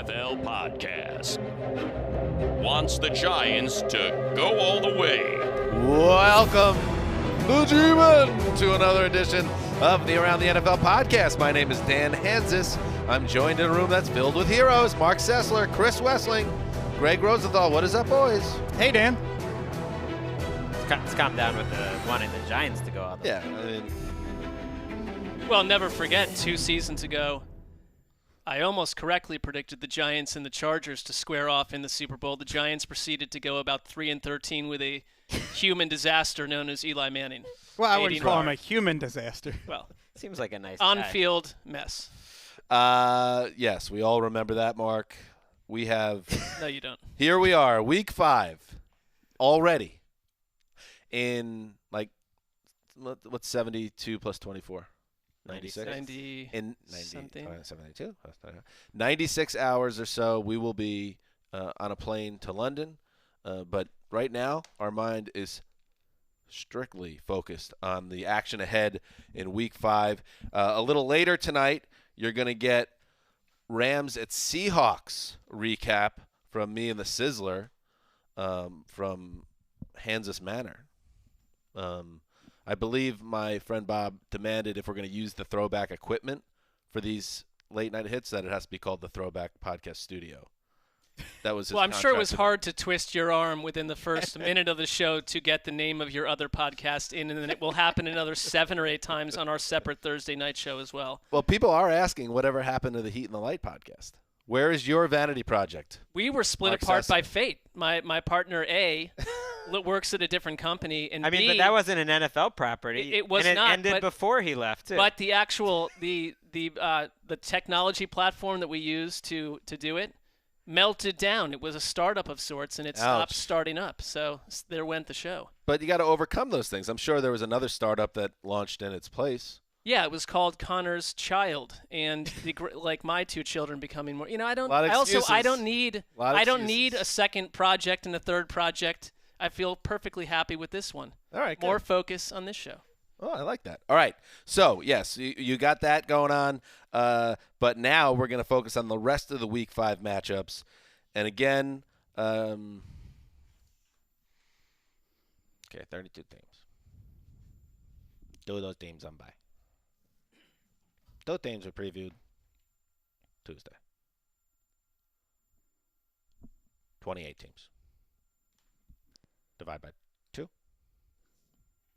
NFL podcast. Wants the Giants to go all the way. Welcome, the G-Men, to another edition of the Around the NFL podcast. My name is Dan Hansis. I'm joined in a room that's filled with heroes. Mark Sessler, Chris Wessling, Greg Rosenthal. What is up, boys? Hey, Dan. Let's calm down with wanting the Giants to go out. Yeah, I mean... Well, never forget, 2 seasons ago, I almost correctly predicted the Giants and the Chargers to square off in the Super Bowl. The Giants proceeded to go about 3-13 with a human disaster known as Eli Manning. Well, I wouldn't call him a human disaster. Well, seems like a nice on-field mess. Yes, we all remember that, Mark. We have... No, you don't. Here we are, week 5, already. In, like, what's 72 plus 24? 96? 72? 96 hours or so, we will be on a plane to London. But right now, our mind is strictly focused on the action ahead in Week 5. A little later tonight, you're going to get Rams at Seahawks recap from me and the Sessler from Hansis Manor. I believe my friend Bob demanded if we're going to use the throwback equipment for these late night hits that it has to be called the Throwback Podcast Studio. That was his well, I'm sure it was contract. hard to twist your arm within the first minute of the show to get the name of your other podcast in, and then it will happen another 7 or 8 times on our separate Thursday night show as well. Well, people are asking whatever happened to the Heat and the Light podcast. Where is your vanity project? We were split Mark apart Sessler. by fate. My partner A works at a different company, and I mean, B, but that wasn't an NFL property. It was and not, it ended but- before he left, too. but the actual the technology platform that we used to do it melted down. It was a startup of sorts, and it stopped starting up. So there went the show. But you got to overcome those things. I'm sure there was another startup that launched in its place. Yeah, it was called Connor's Child, and like my 2 children becoming more. You know, I don't need a second project and a third project. I feel perfectly happy with this one. All right, good. More focus on this show. Oh, I like that. All right. So, yes, you got that going on. But now we're going to focus on the rest of the Week 5 matchups. And again, okay, 32 teams. 2 of those teams on bye. Those teams are previewed Tuesday. 28 teams. Divide by 2.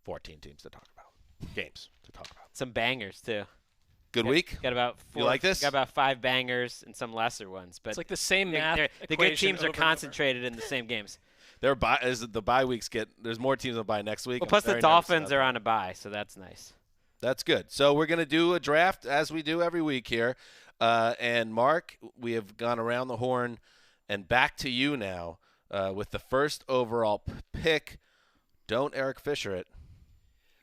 14 teams to talk about. Games to talk about. some bangers, too. Good week? Got about 4. You like this? Got about 5 bangers and some lesser ones. But It's like the same math. the good teams are concentrated in the same games. The bye weeks there's more teams on bye next week. Well, plus the Dolphins are on a bye, so that's nice. That's good. So we're going to do a draft as we do every week here. And Mark, we have gone around the horn and back to you now with the first overall pick. Don't Eric Fisher it.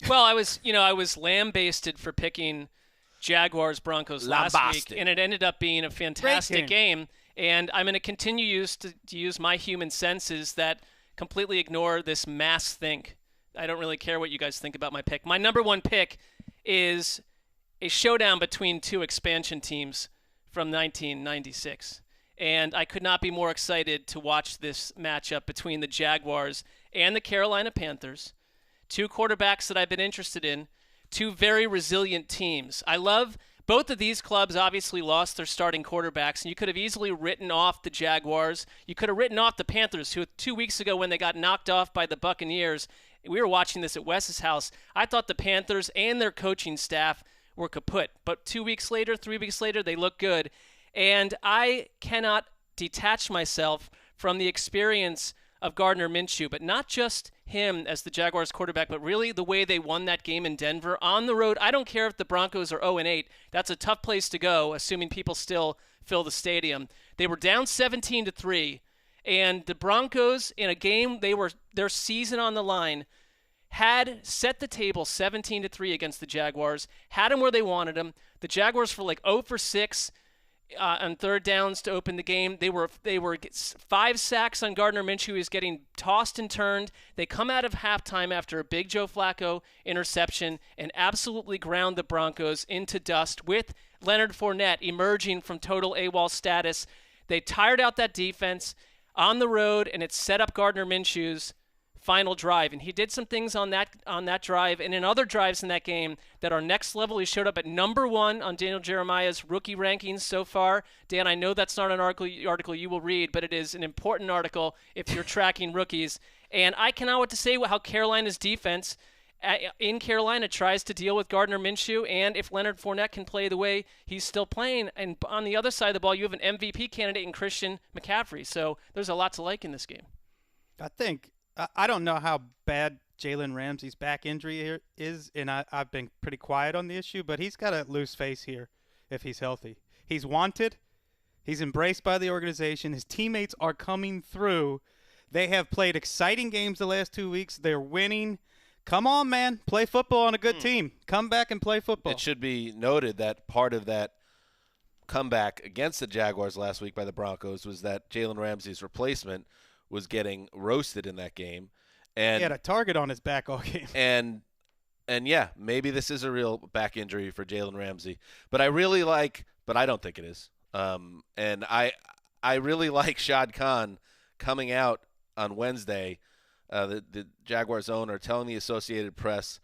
Well, I was lambasted for picking Jaguars Broncos last week, and it ended up being a fantastic game. And I'm going to continue to use my human senses that completely ignore this mass think. I don't really care what you guys think about my pick. My number 1 pick is a showdown between 2 expansion teams from 1996. And I could not be more excited to watch this matchup between the Jaguars and the Carolina Panthers. 2 quarterbacks that I've been interested in, 2 very resilient teams. I love both of these clubs obviously lost their starting quarterbacks, and you could have easily written off the Jaguars. You could have written off the Panthers, who 2 weeks ago when they got knocked off by the Buccaneers, we were watching this at Wes's house. I thought the Panthers and their coaching staff were kaput. But 2 weeks later, 3 weeks later, they look good. And I cannot detach myself from the experience of Gardner Minshew, but not just him as the Jaguars quarterback, but really the way they won that game in Denver on the road. I don't care if the Broncos are 0-8. That's a tough place to go, assuming people still fill the stadium. They were down 17-3, and the Broncos, in a game their season on the line, had set the table 17-3 against the Jaguars, had them where they wanted them. The Jaguars were like 0 for 6 on third downs to open the game. They were 5 sacks on Gardner Minshew. He was getting tossed and turned. They come out of halftime after a big Joe Flacco interception and absolutely ground the Broncos into dust with Leonard Fournette emerging from total AWOL status. They tired out that defense on the road, and it set up Gardner Minshew's final drive. And he did some things on that drive and in other drives in that game that are next level. He showed up at number 1 on Daniel Jeremiah's rookie rankings so far. Dan, I know that's not an article you will read, but it is an important article if you're tracking rookies. And I cannot wait to say how Carolina's defense in Carolina tries to deal with Gardner Minshew, and if Leonard Fournette can play the way he's still playing. And on the other side of the ball, you have an MVP candidate in Christian McCaffrey. So there's a lot to like in this game. I don't know how bad Jalen Ramsey's back injury here is, and I've been pretty quiet on the issue, but he's got to lose face here if he's healthy. He's wanted. He's embraced by the organization. His teammates are coming through. They have played exciting games the last 2 weeks. They're winning. Come on, man. Play football on a good team. Come back and play football. It should be noted that part of that comeback against the Jaguars last week by the Broncos was that Jalen Ramsey's replacement was getting roasted in that game. And he had a target on his back all game. And yeah, maybe this is a real back injury for Jalen Ramsey. But I don't think it is. And I really like Shad Khan coming out on Wednesday, the Jaguars owner, telling the Associated Press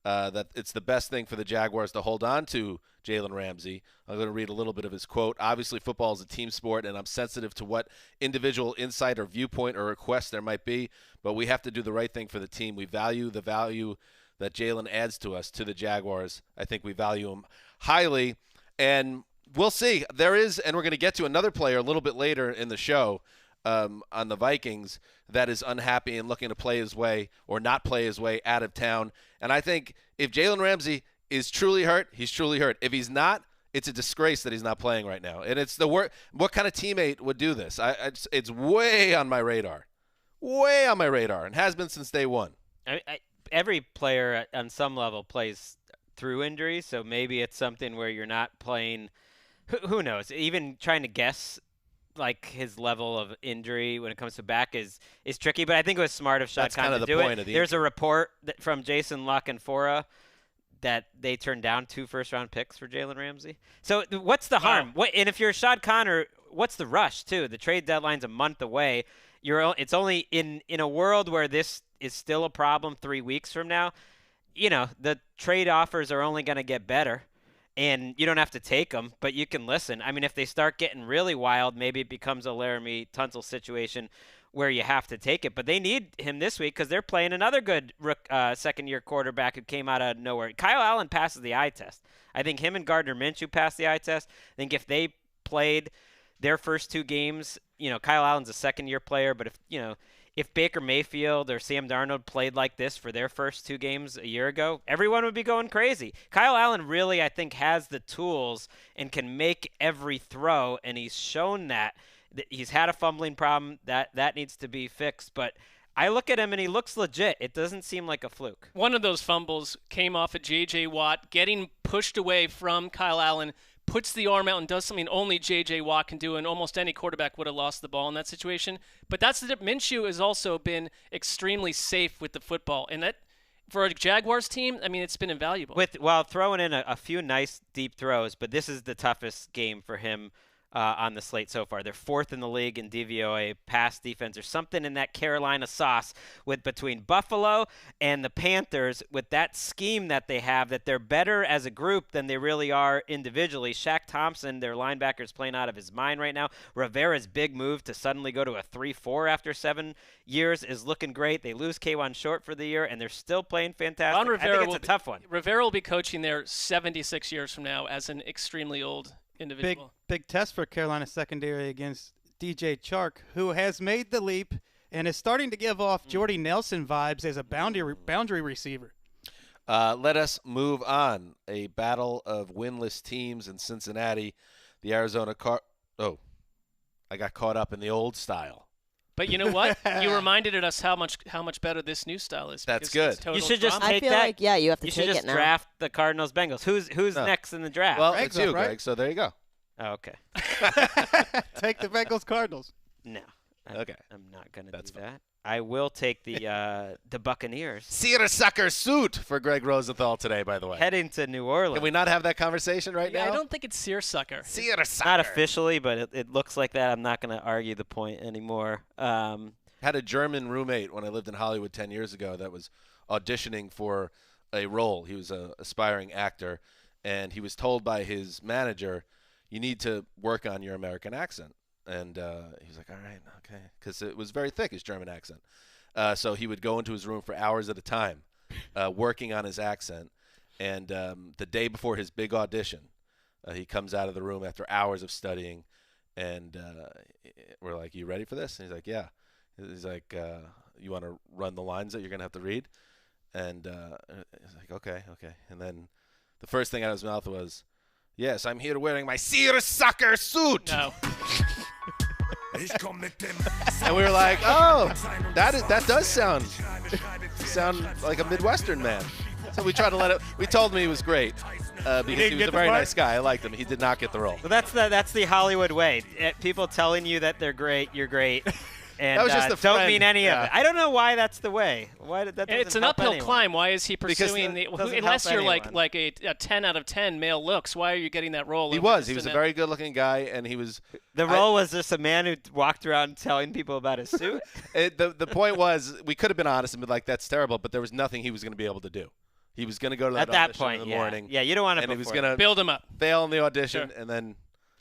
that it's the best thing for the Jaguars to hold on to Jalen Ramsey. I'm going to read a little bit of his quote. Obviously, football is a team sport, and I'm sensitive to what individual insight or viewpoint or request there might be, but we have to do the right thing for the team. We value the value that Jalen adds to us, to the Jaguars. I think we value him highly, and we'll see. There is, and we're going to get to another player a little bit later in the show on the Vikings that is unhappy and looking to play his way or not play his way out of town. And I think if Jalen Ramsey is truly hurt, he's truly hurt. If he's not, it's a disgrace that he's not playing right now. And it's what kind of teammate would do this? It's way on my radar, and has been since day one. Every player on some level plays through injuries, so maybe it's something where you're not playing. Who knows? Even trying to guess like his level of injury when it comes to back is tricky. But I think it was smart of Shad Khan to do it. There's a report from Jason La Canfora that they turned down 2 first-round picks for Jalen Ramsey. So what's the harm? And if you're Shad Khan, what's the rush too? The trade deadline's a month away. It's only in a world where this is still a problem 3 weeks from now. The trade offers are only going to get better, and you don't have to take them, but you can listen. I mean, if they start getting really wild, maybe it becomes a Laramie Tunsil situation where you have to take it. But they need him this week because they're playing another good second-year quarterback who came out of nowhere. Kyle Allen passes the eye test. I think him and Gardner Minshew passed the eye test. I think if they played their first 2 games, Kyle Allen's a second-year player, but if Baker Mayfield or Sam Darnold played like this for their first 2 games a year ago, everyone would be going crazy. Kyle Allen really, I think, has the tools and can make every throw, and he's shown that. He's had a fumbling problem. That needs to be fixed. But I look at him, and he looks legit. It doesn't seem like a fluke. One of those fumbles came off of J.J. Watt, getting pushed away from Kyle Allen, puts the arm out and does something only J.J. Watt can do, and almost any quarterback would have lost the ball in that situation. But Minshew has also been extremely safe with the football, and that for a Jaguars team, I mean, it's been invaluable. While throwing in a few nice deep throws, but this is the toughest game for him on the slate so far. They're 4th in the league in DVOA pass defense. There's something in that Carolina sauce between Buffalo and the Panthers with that scheme that they have, that they're better as a group than they really are individually. Shaq Thompson, their linebacker's playing out of his mind right now. Rivera's big move to suddenly go to a 3-4 after 7 years is looking great. They lose K'Wan Short for the year, and they're still playing fantastic. I think it's a tough one. Rivera will be coaching there 76 years from now as an extremely old individual. Big test for Carolina secondary against DJ Chark, who has made the leap and is starting to give off Jordy Nelson vibes as a boundary receiver. Let us move on. A battle of winless teams in Cincinnati. The Arizona I got caught up in the old style. But you know what? You reminded us how much better this new style is. That's good. You should just take that. I feel like, you have to you take it now. should just draft the Cardinals Bengals. Who's next in the draft? Well, Greg's it's you, up, right? Greg, so there you go. Oh, okay. Take the Bengals Cardinals. No. Okay. I'm not going to do that. I will take the Buccaneers. Seersucker suit for Greg Rosenthal today, by the way. Heading to New Orleans. Can we not have that conversation right now? I don't think it's seersucker. Seersucker. Not officially, but it looks like that. I'm not going to argue the point anymore. Had a German roommate when I lived in Hollywood 10 years ago that was auditioning for a role. He was an aspiring actor, and he was told by his manager, you need to work on your American accent. And he was like, all right, okay, because it was very thick, his German accent. So he would go into his room for hours at a time working on his accent. And the day before his big audition, he comes out of the room after hours of studying, and we're like, you ready for this? And he's like, yeah. He's like, you want to run the lines that you're going to have to read? And he's like, okay. And then the first thing out of his mouth was, yes, I'm here wearing my seersucker suit. No. And we were like, oh, that does sound like a Midwestern man. So we tried to let it. We told him he was great because he was a very nice guy. I liked him. He did not get the role. Well, that's the Hollywood way. People telling you that they're great, you're great. And that was just a don't friend. mean any of it. I don't know why that's the way. Why that It's an uphill climb. Why is he pursuing unless you're like a 10 out of 10 male looks? Why are you getting that role? He was a very good-looking guy, and he was. The role was just a man who walked around telling people about his suit. The point was we could have been honest and been like, that's terrible, but there was nothing he was going to be able to do. He was going to go to that audition in the morning. Yeah, you don't want to. And he was going to build him up, fail in the audition, and then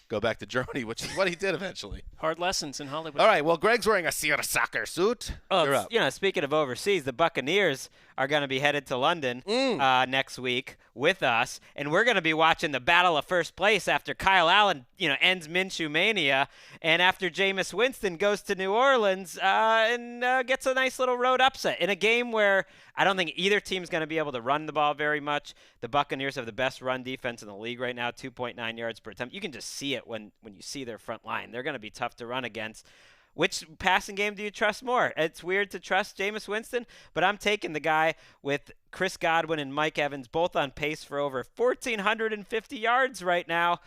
go back to Germany, which is what he did eventually. Hard lessons in Hollywood. All right, well, Greg's wearing a seersucker suit. You're up. Speaking of overseas, the Buccaneers are going to be headed to London next week with us, and we're going to be watching the battle of first place after Kyle Allen, ends Minshew mania, and after Jameis Winston goes to New Orleans and gets a nice little road upset in a game where I don't think either team's going to be able to run the ball very much. The Buccaneers have the best run defense in the league right now, 2.9 yards per attempt. You can just see it when you see their front line. They're going to be tough to run against. Which passing game do you trust more? It's weird to trust Jameis Winston, but I'm taking the guy with Chris Godwin and Mike Evans, both on pace for over 1,450 yards right now.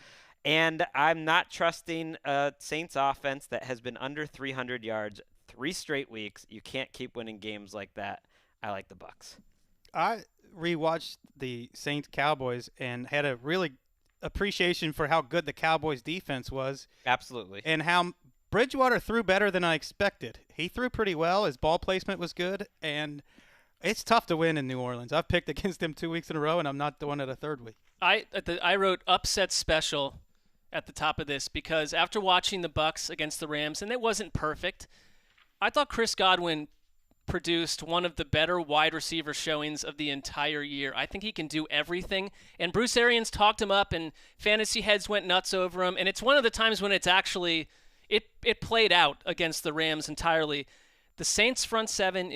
And I'm not trusting a Saints offense that has been under 300 yards 3 straight weeks. You can't keep winning games like that. I like the Bucs. I rewatched the Saints Cowboys and had a really appreciation for how good the Cowboys defense was. Absolutely. And how Bridgewater threw better than I expected. He threw pretty well. His ball placement was good, and it's tough to win in New Orleans. I've picked against him 2 weeks in a row, and I'm not doing it a third week. I wrote upset special at the top of this because after watching the Bucs against the Rams, and it wasn't perfect, I thought Chris Godwin produced one of the better wide receiver showings of the entire year. I think he can do everything. And Bruce Arians talked him up, and fantasy heads went nuts over him. And it's one of the times when it's actually it played out against the Rams entirely. The Saints' front seven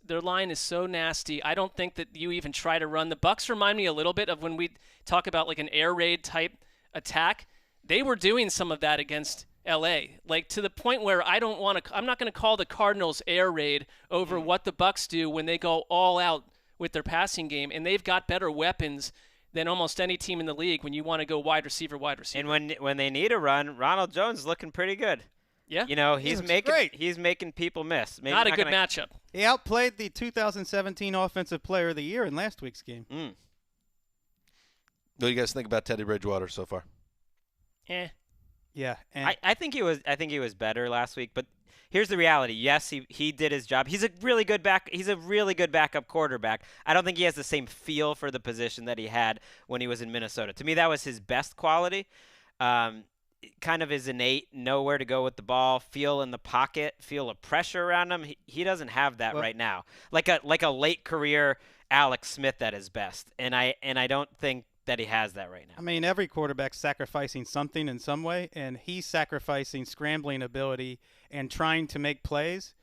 their line is so nasty. I don't think that you even try to run. The Bucs remind me a little bit of when we talk about like an air raid type attack. They were doing some of that against LA, like to the point where I'm not going to call the Cardinals air raid over what the Bucs do when they go all out with their passing game, and they've got better weapons than almost any team in the league when you want to go wide receiver. And when they need a run, Ronald Jones is looking pretty good. Yeah, he's making people miss. Maybe not a good matchup. He outplayed the 2017 Offensive Player of the Year in last week's game. What do you guys think about Teddy Bridgewater so far? Yeah, I think he was better last week, but here's the reality. Yes, he did his job. He's a really good backup quarterback. I don't think he has the same feel for the position that he had when he was in Minnesota. To me, that was his best quality. Kind of his innate know where to go with the ball, feel in the pocket, feel a pressure around him. He doesn't have that right now. Like a late career Alex Smith at his best. And I don't think that he has that right now. I mean, every quarterback's sacrificing something in some way, and he's sacrificing scrambling ability and trying to make plays.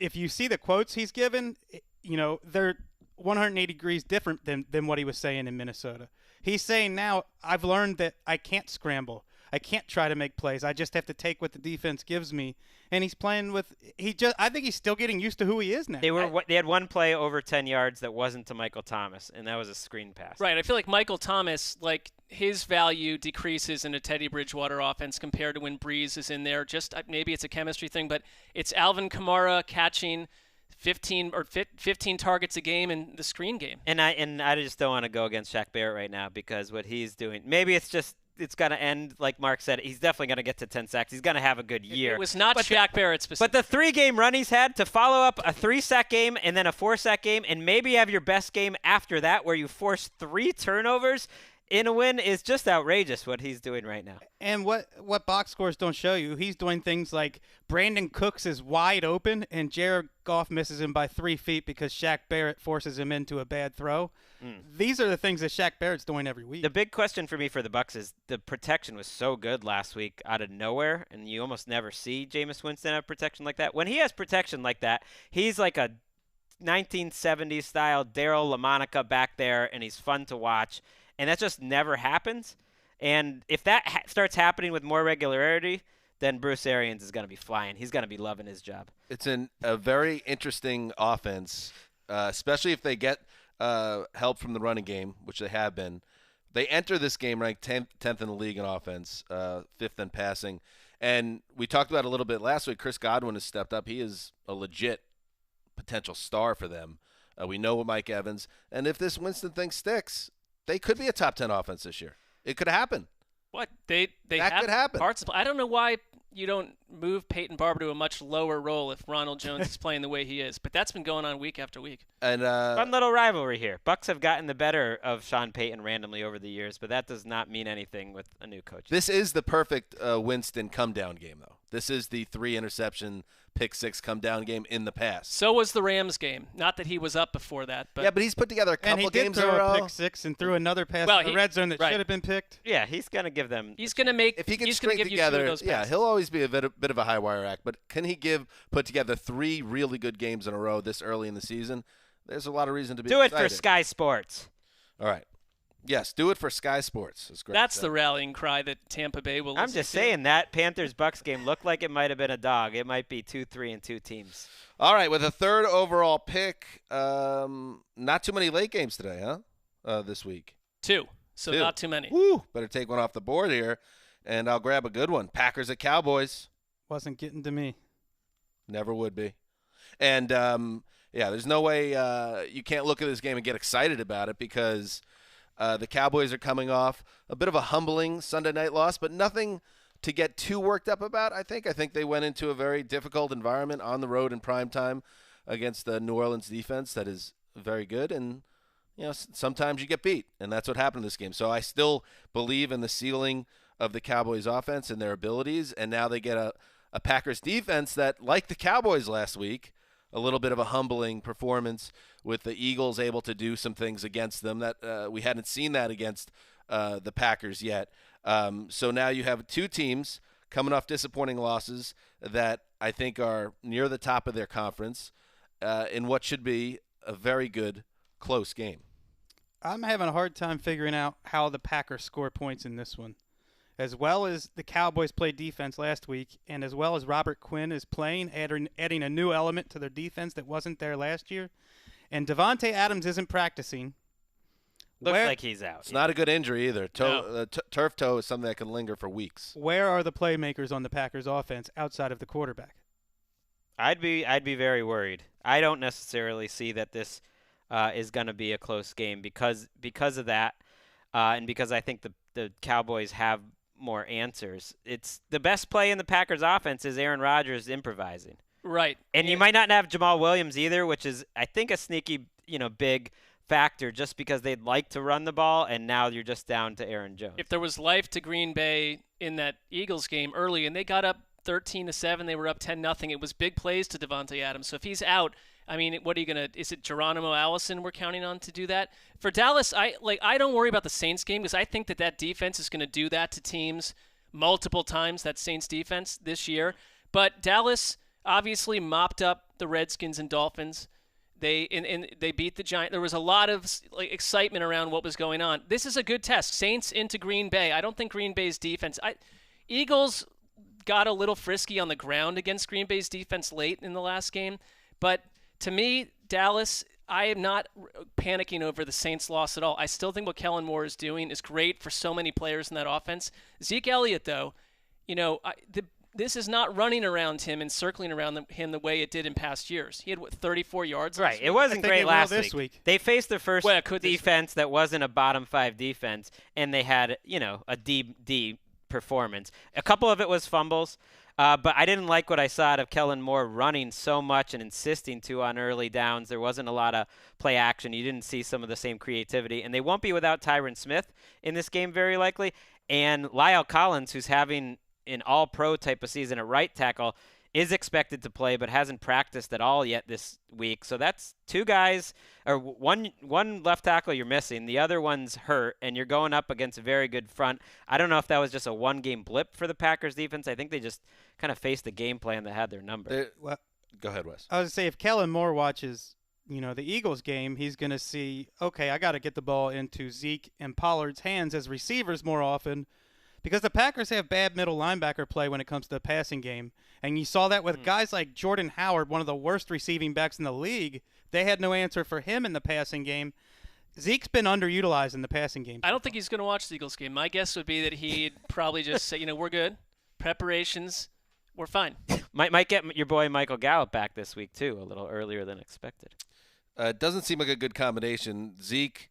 If you see the quotes he's given, they're 180 degrees different than what he was saying in Minnesota. He's saying now, I've learned that I can't scramble. I can't try to make plays. I just have to take what the defense gives me. And he's playing with I think he's still getting used to who he is now. They had one play over 10 yards that wasn't to Michael Thomas, and that was a screen pass. Right. I feel like Michael Thomas, like his value decreases in a Teddy Bridgewater offense compared to when Breeze is in there. Just maybe it's a chemistry thing, but it's Alvin Kamara catching 15 targets a game in the screen game. And I just don't want to go against Shaq Barrett right now because what he's doing, maybe it's going to end, like Mark said, he's definitely going to get to 10 sacks. He's going to have a good year. It was not Shaq Barrett specific. But the 3-game run he's had to follow up a 3-sack game and then a 4-sack game and maybe have your best game after that where you force 3 turnovers in a win is just outrageous what he's doing right now. And what box scores don't show you, he's doing things like Brandon Cooks is wide open and Jared Goff misses him by 3 feet because Shaq Barrett forces him into a bad throw. These are the things that Shaq Barrett's doing every week. The big question for me for the Bucs is the protection was so good last week out of nowhere, and you almost never see Jameis Winston have protection like that. When he has protection like that, he's like a 1970s style Daryl LaMonica back there, and he's fun to watch. And that just never happens. And if that starts happening with more regularity, then Bruce Arians is going to be flying. He's going to be loving his job. It's a very interesting offense, especially if they get help from the running game, which they have been. They enter this game ranked 10th in the league in offense, 5th in passing. And we talked about it a little bit last week. Chris Godwin has stepped up. He is a legit potential star for them. We know what Mike Evans. And if this Winston thing sticks, they could be a top 10 offense this year. It could happen. What? That have could happen. Parts of, I don't know why you don't move Peyton Barber to a much lower role if Ronald Jones is playing the way he is. But that's been going on week after week. And fun little rivalry here. Bucs have gotten the better of Sean Payton randomly over the years, but that does not mean anything with a new coach. This is the perfect Winston come-down game, though. This is the 3-interception, pick-6 come-down game in the past. So was the Rams game. Not that he was up before that. But yeah, but he's put together a couple games in a row. And he did throw a pick-6 and threw another pass in the red zone that should have been picked. Yeah, he's going to give them. He's going to make. If he can he's string give together, you 2 of those passes. yeah, he'll always be a bit of a high-wire act. But can he put together 3 really good games in a row this early in the season? There's a lot of reason to be excited. Do it for Sky Sports. All right. Yes, do it for Sky Sports. That's great. That's the rallying cry that Tampa Bay will listen I'm just to. saying that Panthers-Bucs game looked like it might have been a dog. It might be 2-3 and 2 teams. All right, with a 3rd overall pick, not too many late games today, huh, this week? 2, so 2. not too many. Woo, better take one off the board here, and I'll grab a good one. Packers at Cowboys. Wasn't getting to me. Never would be. And, yeah, there's no way you can't look at this game and get excited about it because the Cowboys are coming off a bit of a humbling Sunday night loss, but nothing to get too worked up about, I think. I think they went into a very difficult environment on the road in prime time against the New Orleans defense that is very good. And, you know, sometimes you get beat, and that's what happened in this game. So I still believe in the ceiling of the Cowboys offense and their abilities, and now they get a Packers defense that, like the Cowboys last week, a little bit of a humbling performance with the Eagles able to do some things against them that we hadn't seen that against the Packers yet. So now you have 2 teams coming off disappointing losses that I think are near the top of their conference in what should be a very good, close game. I'm having a hard time figuring out how the Packers score points in this one. As well as the Cowboys played defense last week, and as well as Robert Quinn is playing, adding a new element to their defense that wasn't there last year, and Devontae Adams isn't practicing. Looks like he's out. It's not a good injury either. Turf toe is something that can linger for weeks. Where are the playmakers on the Packers offense outside of the quarterback? I'd be very worried. I don't necessarily see that this is going to be a close game because of that, and because I think the Cowboys have more answers. It's the best play in the Packers offense is Aaron Rodgers improvising. Right. And you might not have Jamal Williams either, which is I think a sneaky, big factor just because they'd like to run the ball and now you're just down to Aaron Jones. If there was life to Green Bay in that Eagles game early and they got up 13-7, they were up 10-0, it was big plays to Devontae Adams. So if he's out, I mean, what are you going to – is it Geronimo Allison we're counting on to do that? For Dallas, I don't worry about the Saints game because I think that defense is going to do that to teams multiple times, that Saints defense this year. But Dallas obviously mopped up the Redskins and Dolphins. They beat the Giants. There was a lot of excitement around what was going on. This is a good test. Saints into Green Bay. I don't think Green Bay's defense Eagles got a little frisky on the ground against Green Bay's defense late in the last game. But to me, Dallas, I am not panicking over the Saints' loss at all. I still think what Kellen Moore is doing is great for so many players in that offense. Zeke Elliott, though, this is not running around him and circling around him the way it did in past years. He had, 34 yards? Right. It wasn't great last week. They faced their first defense that wasn't a bottom 5 defense, and they had, a D performance. A couple of it was fumbles, but I didn't like what I saw out of Kellen Moore running so much and insisting to on early downs. There wasn't a lot of play action. You didn't see some of the same creativity, and they won't be without Tyron Smith in this game very likely. And Lyle Collins, who's having an all-pro type of season at right tackle, is expected to play but hasn't practiced at all yet this week. So that's 2 guys, or one left tackle you're missing. The other one's hurt, and you're going up against a very good front. I don't know if that was just a one-game blip for the Packers defense. I think they just kind of faced the game plan that had their number. Go ahead, Wes. I was going to say, if Kellen Moore watches the Eagles game, he's going to see, okay, I got to get the ball into Zeke and Pollard's hands as receivers more often, because the Packers have bad middle linebacker play when it comes to the passing game. And you saw that with guys like Jordan Howard, one of the worst receiving backs in the league. They had no answer for him in the passing game. Zeke's been underutilized in the passing game. I don't think he's going to watch the Eagles game. My guess would be that he'd probably just say, we're good. Preparations, we're fine. Might get your boy Michael Gallup back this week, too, a little earlier than expected. Doesn't seem like a good combination. Zeke,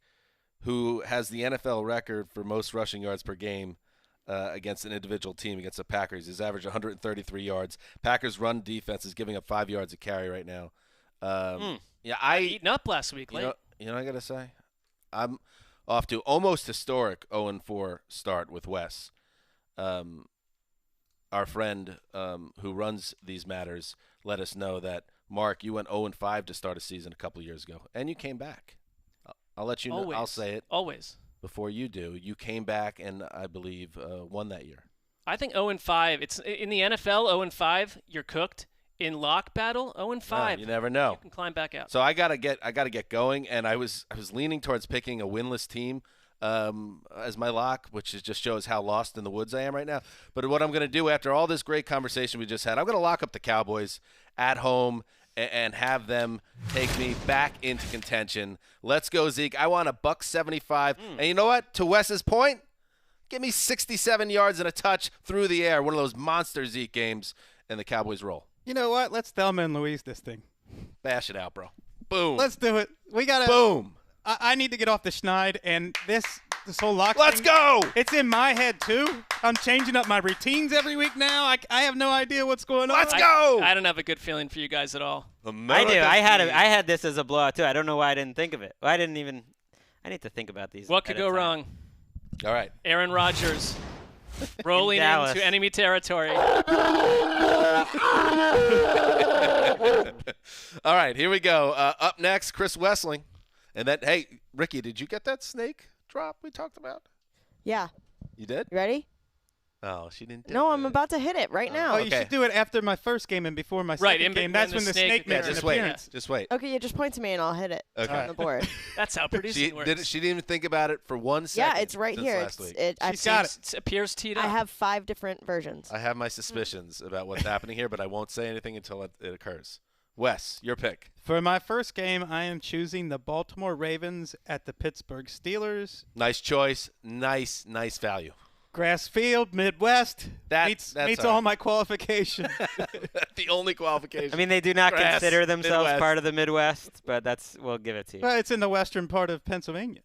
who has the NFL record for most rushing yards per game, against an individual team, against the Packers. He's averaged 133 yards. Packers' run defense is giving up 5 yards a carry right now. I eaten up last week. You know what I got to say? I'm off to almost historic 0-4 start with Wes. Our friend who runs these matters let us know that, Mark, you went 0-5 to start a season a couple years ago, and you came back. I'll let you know. Always. I'll say it. Always. Before you do, you came back and I believe won that year. I think 0-5. It's in the NFL. 0-5, you're cooked. In lock battle, 0-5. You never know. You can climb back out. So I gotta get going, and I was leaning towards picking a winless team as my lock, which just shows how lost in the woods I am right now. But what I'm gonna do after all this great conversation we just had, I'm gonna lock up the Cowboys at home and have them take me back into contention. Let's go, Zeke. I want $175. And you know what? To Wes's point, give me 67 yards and a touch through the air. One of those monster Zeke games, and the Cowboys roll. You know what? Let's Thelma and Louise this thing. Bash it out, bro. Boom. Let's do it. We got to. Boom. I need to get off the schneid, and this whole lock Let's thing, go. It's in my head, too. I'm changing up my routines every week now. I have no idea what's going on. Let's go. I don't have a good feeling for you guys at all. I do. I had this as a blowout, too. I don't know why I didn't think of it. I need to think about these. What could go wrong? All right. Aaron Rodgers rolling into enemy territory. All right, here we go. Up next, Chris Wessling. And then, hey, Ricky, did you get that snake drop we talked about? Yeah. You did? You ready? Oh, she didn't do No, it. I'm about to hit it right now. Oh, you should do it after my first game and before my second game. That's when the snake makes an appearance. Just wait. Okay, you just point to me and I'll hit it on the board. That's how producing works. She didn't even think about it for 1 second. Yeah, it's right here. She's got it. It appears teed up. I have 5 different versions. I have my suspicions about what's happening here, but I won't say anything until it occurs. Wes, your pick. For my first game, I am choosing the Baltimore Ravens at the Pittsburgh Steelers. Nice choice. Nice value. Grass field, Midwest. Meets all my qualifications. The only qualification. I mean, they do not consider themselves Midwest. part of the Midwest, but we'll give it to you. Well, it's in the western part of Pennsylvania.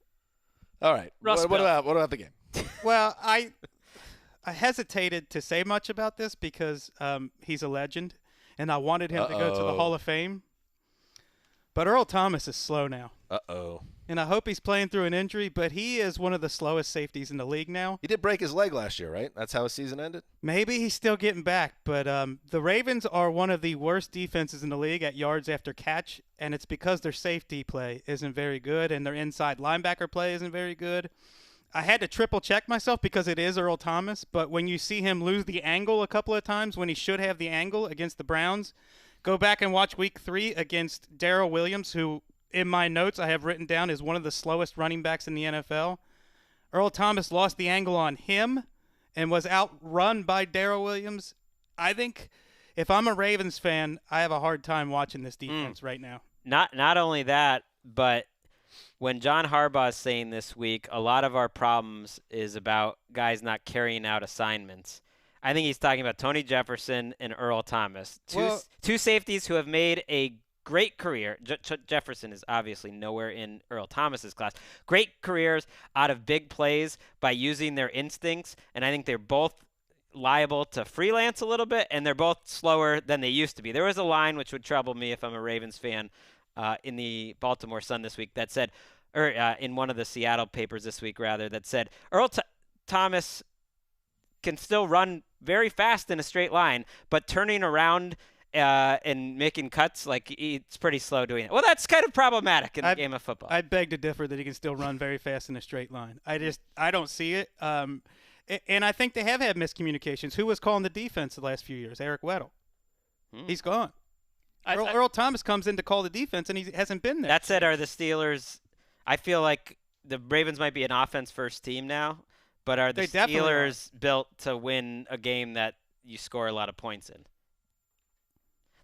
All right. What about the game? Well, I hesitated to say much about this because he's a legend, and I wanted him to go to the Hall of Fame. But Earl Thomas is slow now. Uh-oh. And I hope he's playing through an injury, but he is one of the slowest safeties in the league now. He did break his leg last year, right? That's how his season ended? Maybe he's still getting back, but the Ravens are one of the worst defenses in the league at yards after catch, and it's because their safety play isn't very good and their inside linebacker play isn't very good. I had to triple check myself because it is Earl Thomas, but when you see him lose the angle a couple of times when he should have the angle against the Browns, go back and watch Week 3 against Darrell Williams, who in my notes I have written down is one of the slowest running backs in the NFL. Earl Thomas lost the angle on him, and was outrun by Darrell Williams. I think if I'm a Ravens fan, I have a hard time watching this defense right now. Not only that, but when John Harbaugh is saying this week, a lot of our problems is about guys not carrying out assignments. I think he's talking about Tony Jefferson and Earl Thomas, two safeties who have made a great career. Jefferson is obviously nowhere in Earl Thomas's class. Great careers out of big plays by using their instincts, and I think they're both liable to freelance a little bit, and they're both slower than they used to be. There was a line which would trouble me if I'm a Ravens fan in the Baltimore Sun this week that said, or in one of the Seattle papers this week rather, that said Earl Thomas can still run very fast in a straight line, but turning around and making cuts, like, it's pretty slow doing it. Well, that's kind of problematic in the game of football. I'd beg to differ that he can still run very fast in a straight line. I don't see it. And I think they have had miscommunications. Who was calling the defense the last few years? Eric Weddle. He's gone. Earl Thomas comes in to call the defense, and he hasn't been there. That said, are the Steelers – I feel like the Ravens might be an offense-first team now, but are the Steelers built to win a game that you score a lot of points in?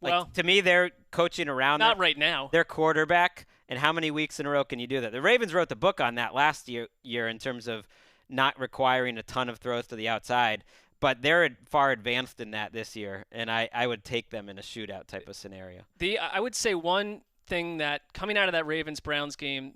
Like, well, to me, they're coaching around right now. Their quarterback, and how many weeks in a row can you do that? The Ravens wrote the book on that last year in terms of not requiring a ton of throws to the outside, but they're far advanced in that this year, and I would take them in a shootout type of scenario. I would say one thing that coming out of that Ravens-Browns game,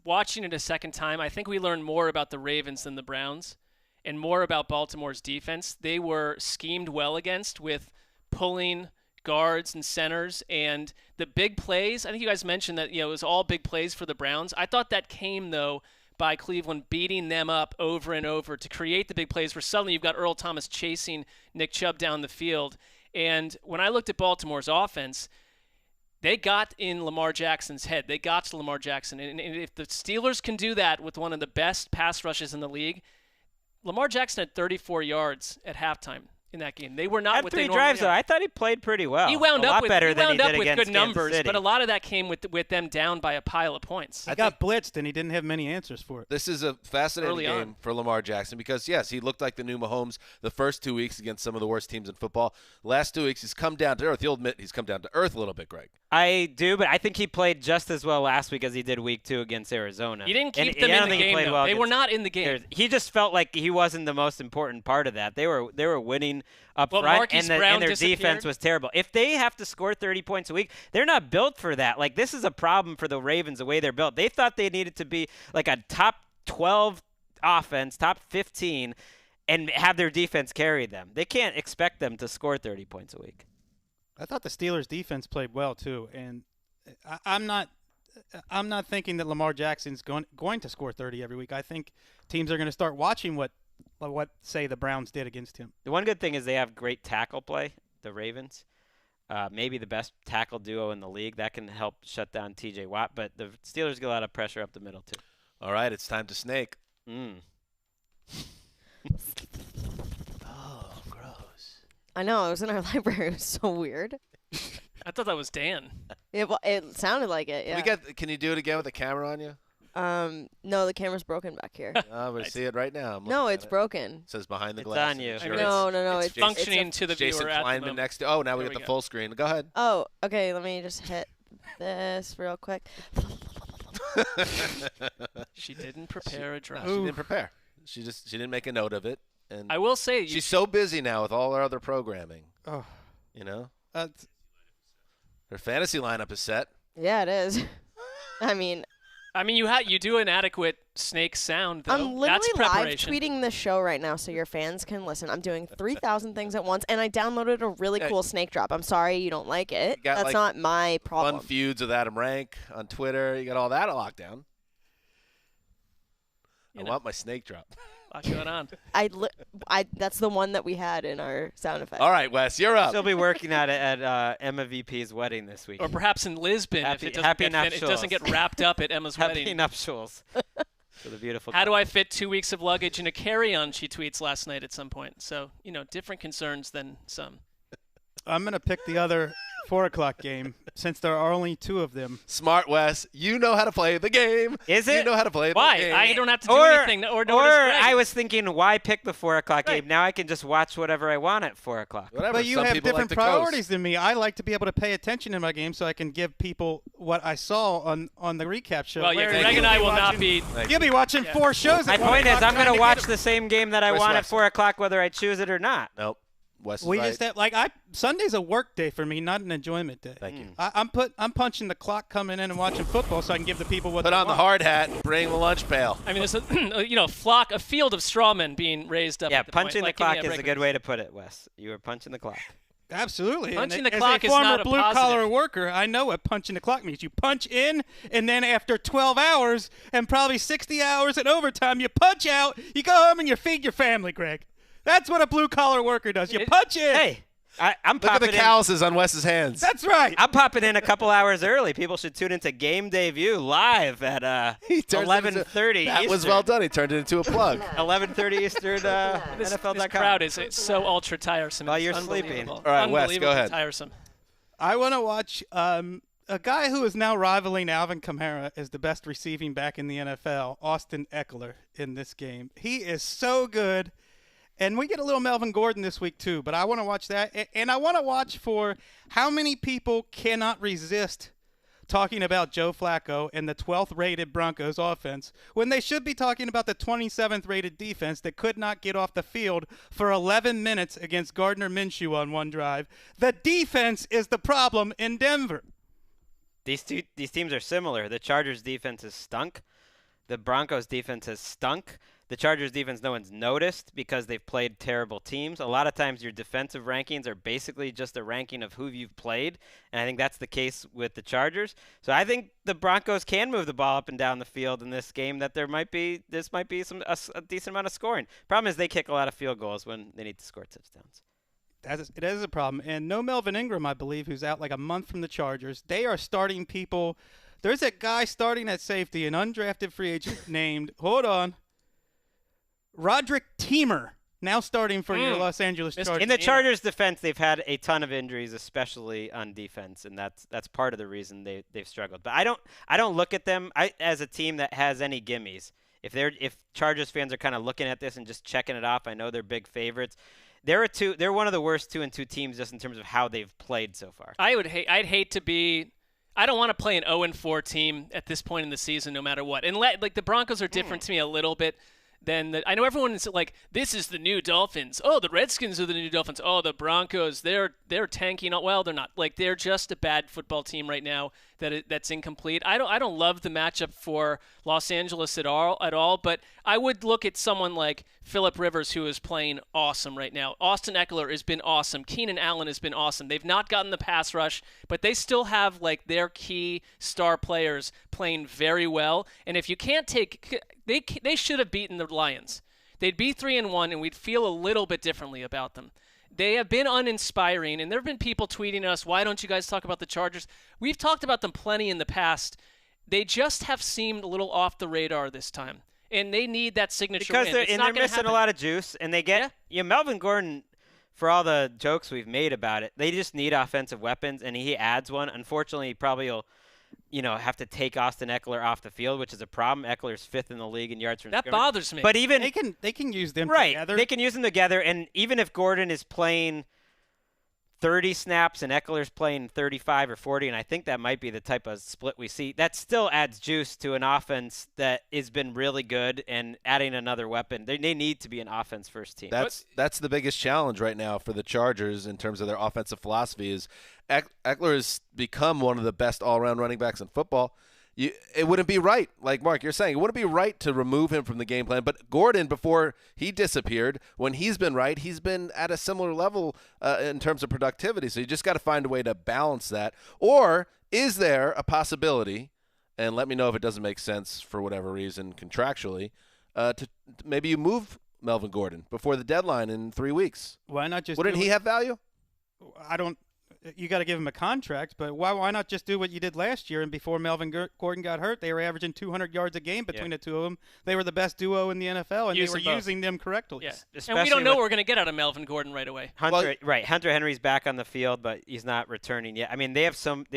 watching it a second time, I think we learned more about the Ravens than the Browns and more about Baltimore's defense. They were schemed well against with pulling guards and centers, and the big plays. I think you guys mentioned that it was all big plays for the Browns. I thought that came, though, by Cleveland beating them up over and over to create the big plays where suddenly you've got Earl Thomas chasing Nick Chubb down the field. And when I looked at Baltimore's offense, they got in Lamar Jackson's head. They got to Lamar Jackson. And if the Steelers can do that with one of the best pass rushes in the league, Lamar Jackson had 34 yards at halftime in that game. They were not with 3 drives, though. I thought he played pretty well. He wound up with good numbers, City. but a lot of that came with them down by a pile of points. He got blitzed, and he didn't have many answers for it. This is a fascinating game for Lamar Jackson because, yes, he looked like the new Mahomes the first 2 weeks against some of the worst teams in football. Last 2 weeks, he's come down to earth. You'll admit he's come down to earth a little bit, Greg. I do, but I think he played just as well last week as he did week 2 against Arizona. He didn't keep them in the game, though. They were not in the game. He just felt like he wasn't the most important part of that. They were winning up front, and their defense was terrible. If they have to score 30 points a week, they're not built for that. Like, this is a problem for the Ravens, the way they're built. They thought they needed to be like a top 12 offense, top 15, and have their defense carry them. They can't expect them to score 30 points a week. I thought the Steelers' defense played well too, and I'm not thinking that Lamar Jackson's going to score 30 every week. I think teams are going to start watching what say the Browns did against him. The one good thing is they have great tackle play, the Ravens. Maybe the best tackle duo in the league. That can help shut down T.J. Watt, but the Steelers get a lot of pressure up the middle too. All right, it's time to snake. Oh, gross. I know. I was in our library. It was so weird. I thought that was Dan. It sounded like it, yeah. Can you do it again with the camera on you? No, the camera's broken back here. We see it right now. No, it's broken. It says behind the it's glass. On you. No. It's functioning to the Jason viewer at the Kleinman moment. next. Oh, now we got the full screen. Go ahead. Oh, okay. Let me just hit this real quick. She didn't prepare a drop. No, she didn't prepare. She didn't make a note of it. And I will say she's so busy now with all her other programming. Oh, Her fantasy lineup is set. Yeah, it is. I mean, you do an adequate snake sound, though. I'm literally That's live preparation. tweeting the show right now so your fans can listen. I'm doing 3,000 things at once, and I downloaded a really cool snake drop. I'm sorry you don't like it. That's not my problem. Fun feuds with Adam Rank on Twitter. You got all that locked down. I want my snake drop. A lot going on. That's the one that we had in our sound effect. All right, Wes, you're up. She'll be working at Emma VP's wedding this week. Or perhaps in Lisbon if it doesn't get wrapped up at Emma's wedding. Happy nuptials. For the beautiful How do I fit 2 weeks of luggage in a carry-on, she tweets last night at some point. So, different concerns than some. I'm going to pick the other 4:00 game, since there are only 2 of them. Smart, Wes. You know how to play the game. Is it? You know how to play the game. Why? I don't have to do anything. Or I was thinking, why pick the 4:00 game? Now I can just watch whatever I want at 4:00. Whatever. But you Some have people different like to priorities coast. than me. I like to be able to pay attention in my game so I can give people what I saw on the recap show. Well, yeah, Greg and I will not be. You'll be watching 4 shows. My point is, I'm going to watch the same game that I want at 4:00, whether I choose it or not. Nope. Wes is We right. just have, Sunday's a work day for me, not an enjoyment day. Thank you. I'm punching the clock coming in and watching football so I can give the people what Put they on the want. hard hat and bring the lunch pail. I mean, there's a field of strawmen being raised up. Yeah, at the punching point. the Like, clock give me is a good way to put it, Wes. You were punching the clock. Absolutely. Punching And the clock as is a former not a blue-collar positive. worker, I know what punching the clock means. You punch in, and then after 12 hours and probably 60 hours in overtime, you punch out, you go home, and you feed your family, Greg. That's what a blue-collar worker does. You punch in. Hey, I'm Look at popping the in. calluses on Wes's hands. That's right. I'm popping in a couple hours early. People should tune into Game Day View live at He turns it 11:30 That Eastern. was well done. He turned it into a plug. 11:30 Eastern. This NFL.com. crowd is so ultra tiresome. While It's you're sleeping. unbelievable. All right, Wes, go Unbelievably ahead. Tiresome. I want to watch a guy who is now rivaling Alvin Kamara as the best receiving back in the NFL, Austin Eckler, in this game. He is so good. And we get a little Melvin Gordon this week, too. But I want to watch that. And I want to watch for how many people cannot resist talking about Joe Flacco and the 12th rated Broncos offense when they should be talking about the 27th rated defense that could not get off the field for 11 minutes against Gardner Minshew on one drive. The defense is the problem in Denver. These teams are similar. The Chargers defense has stunk. The Broncos defense has stunk. The Chargers defense no one's noticed because they've played terrible teams. A lot of times your defensive rankings are basically just a ranking of who you've played, and I think that's the case with the Chargers. So I think the Broncos can move the ball up and down the field in this game, that this might be a decent amount of scoring. Problem is they kick a lot of field goals when they need to score touchdowns. It is a problem. And no Melvin Ingram, I believe, who's out like a month from the Chargers. They are starting people. There's a guy starting at safety, an undrafted free agent named, hold on, Roderick Teamer, now starting for your Los Angeles Chargers. In the Chargers' defense, they've had a ton of injuries, especially on defense, and that's part of the reason they've struggled. But I don't look at them as a team that has any gimmies. If Chargers fans are kind of looking at this and just checking it off, I know they're big favorites. They're one of the worst 2-2 teams just in terms of how they've played so far. I'd hate to be. I don't want to play an 0-4 team at this point in the season, no matter what. And like the Broncos are different to me a little bit. I know everyone is like, this is the new Dolphins. Oh, the Redskins are the new Dolphins. Oh, the Broncos, they're tanking. Well, they're not. Like, they're just a bad football team right now that's incomplete. I don't love the matchup for Los Angeles at all. But I would look at someone like Phillip Rivers, who is playing awesome right now. Austin Eckler has been awesome. Keenan Allen has been awesome. They've not gotten the pass rush, but they still have like their key star players playing very well. And if you can't take, they should have beaten the Lions. They'd be 3-1, and we'd feel a little bit differently about them. They have been uninspiring, and there have been people tweeting us, why don't you guys talk about the Chargers? We've talked about them plenty in the past. They just have seemed a little off the radar this time, and they need that signature because win. they're missing a lot of juice, and they get Melvin Gordon. For all the jokes we've made about it, they just need offensive weapons, and he adds one. Unfortunately, he probably will have to take Austin Eckler off the field, which is a problem. Eckler's 5th in the league in yards from scrimmage. That bothers me. But even they can use them together. They can use them together, and even if Gordon is playing 30 snaps and Eckler's playing 35 or 40, and I think that might be the type of split we see, that still adds juice to an offense that has been really good, and adding another weapon. They need to be an offense-first team. That's the biggest challenge right now for the Chargers in terms of their offensive philosophy is Eckler has become one of the best all-around running backs in football. It wouldn't be right, like Mark, you're saying, it wouldn't be right to remove him from the game plan. But Gordon, before he disappeared, when he's been right, he's been at a similar level in terms of productivity. So you just got to find a way to balance that. Or is there a possibility, and let me know if it doesn't make sense for whatever reason contractually, to maybe you move Melvin Gordon before the deadline in 3 weeks? Why not just? Wouldn't he have value? you got to give him a contract, but why not just do what you did last year? And before Melvin Gordon got hurt, they were averaging 200 yards a game between the two of them. They were the best duo in the NFL, and they were using them correctly. Yeah. And we don't know what we're going to get out of Melvin Gordon right away. Hunter Henry's back on the field, but he's not returning yet. I mean, they've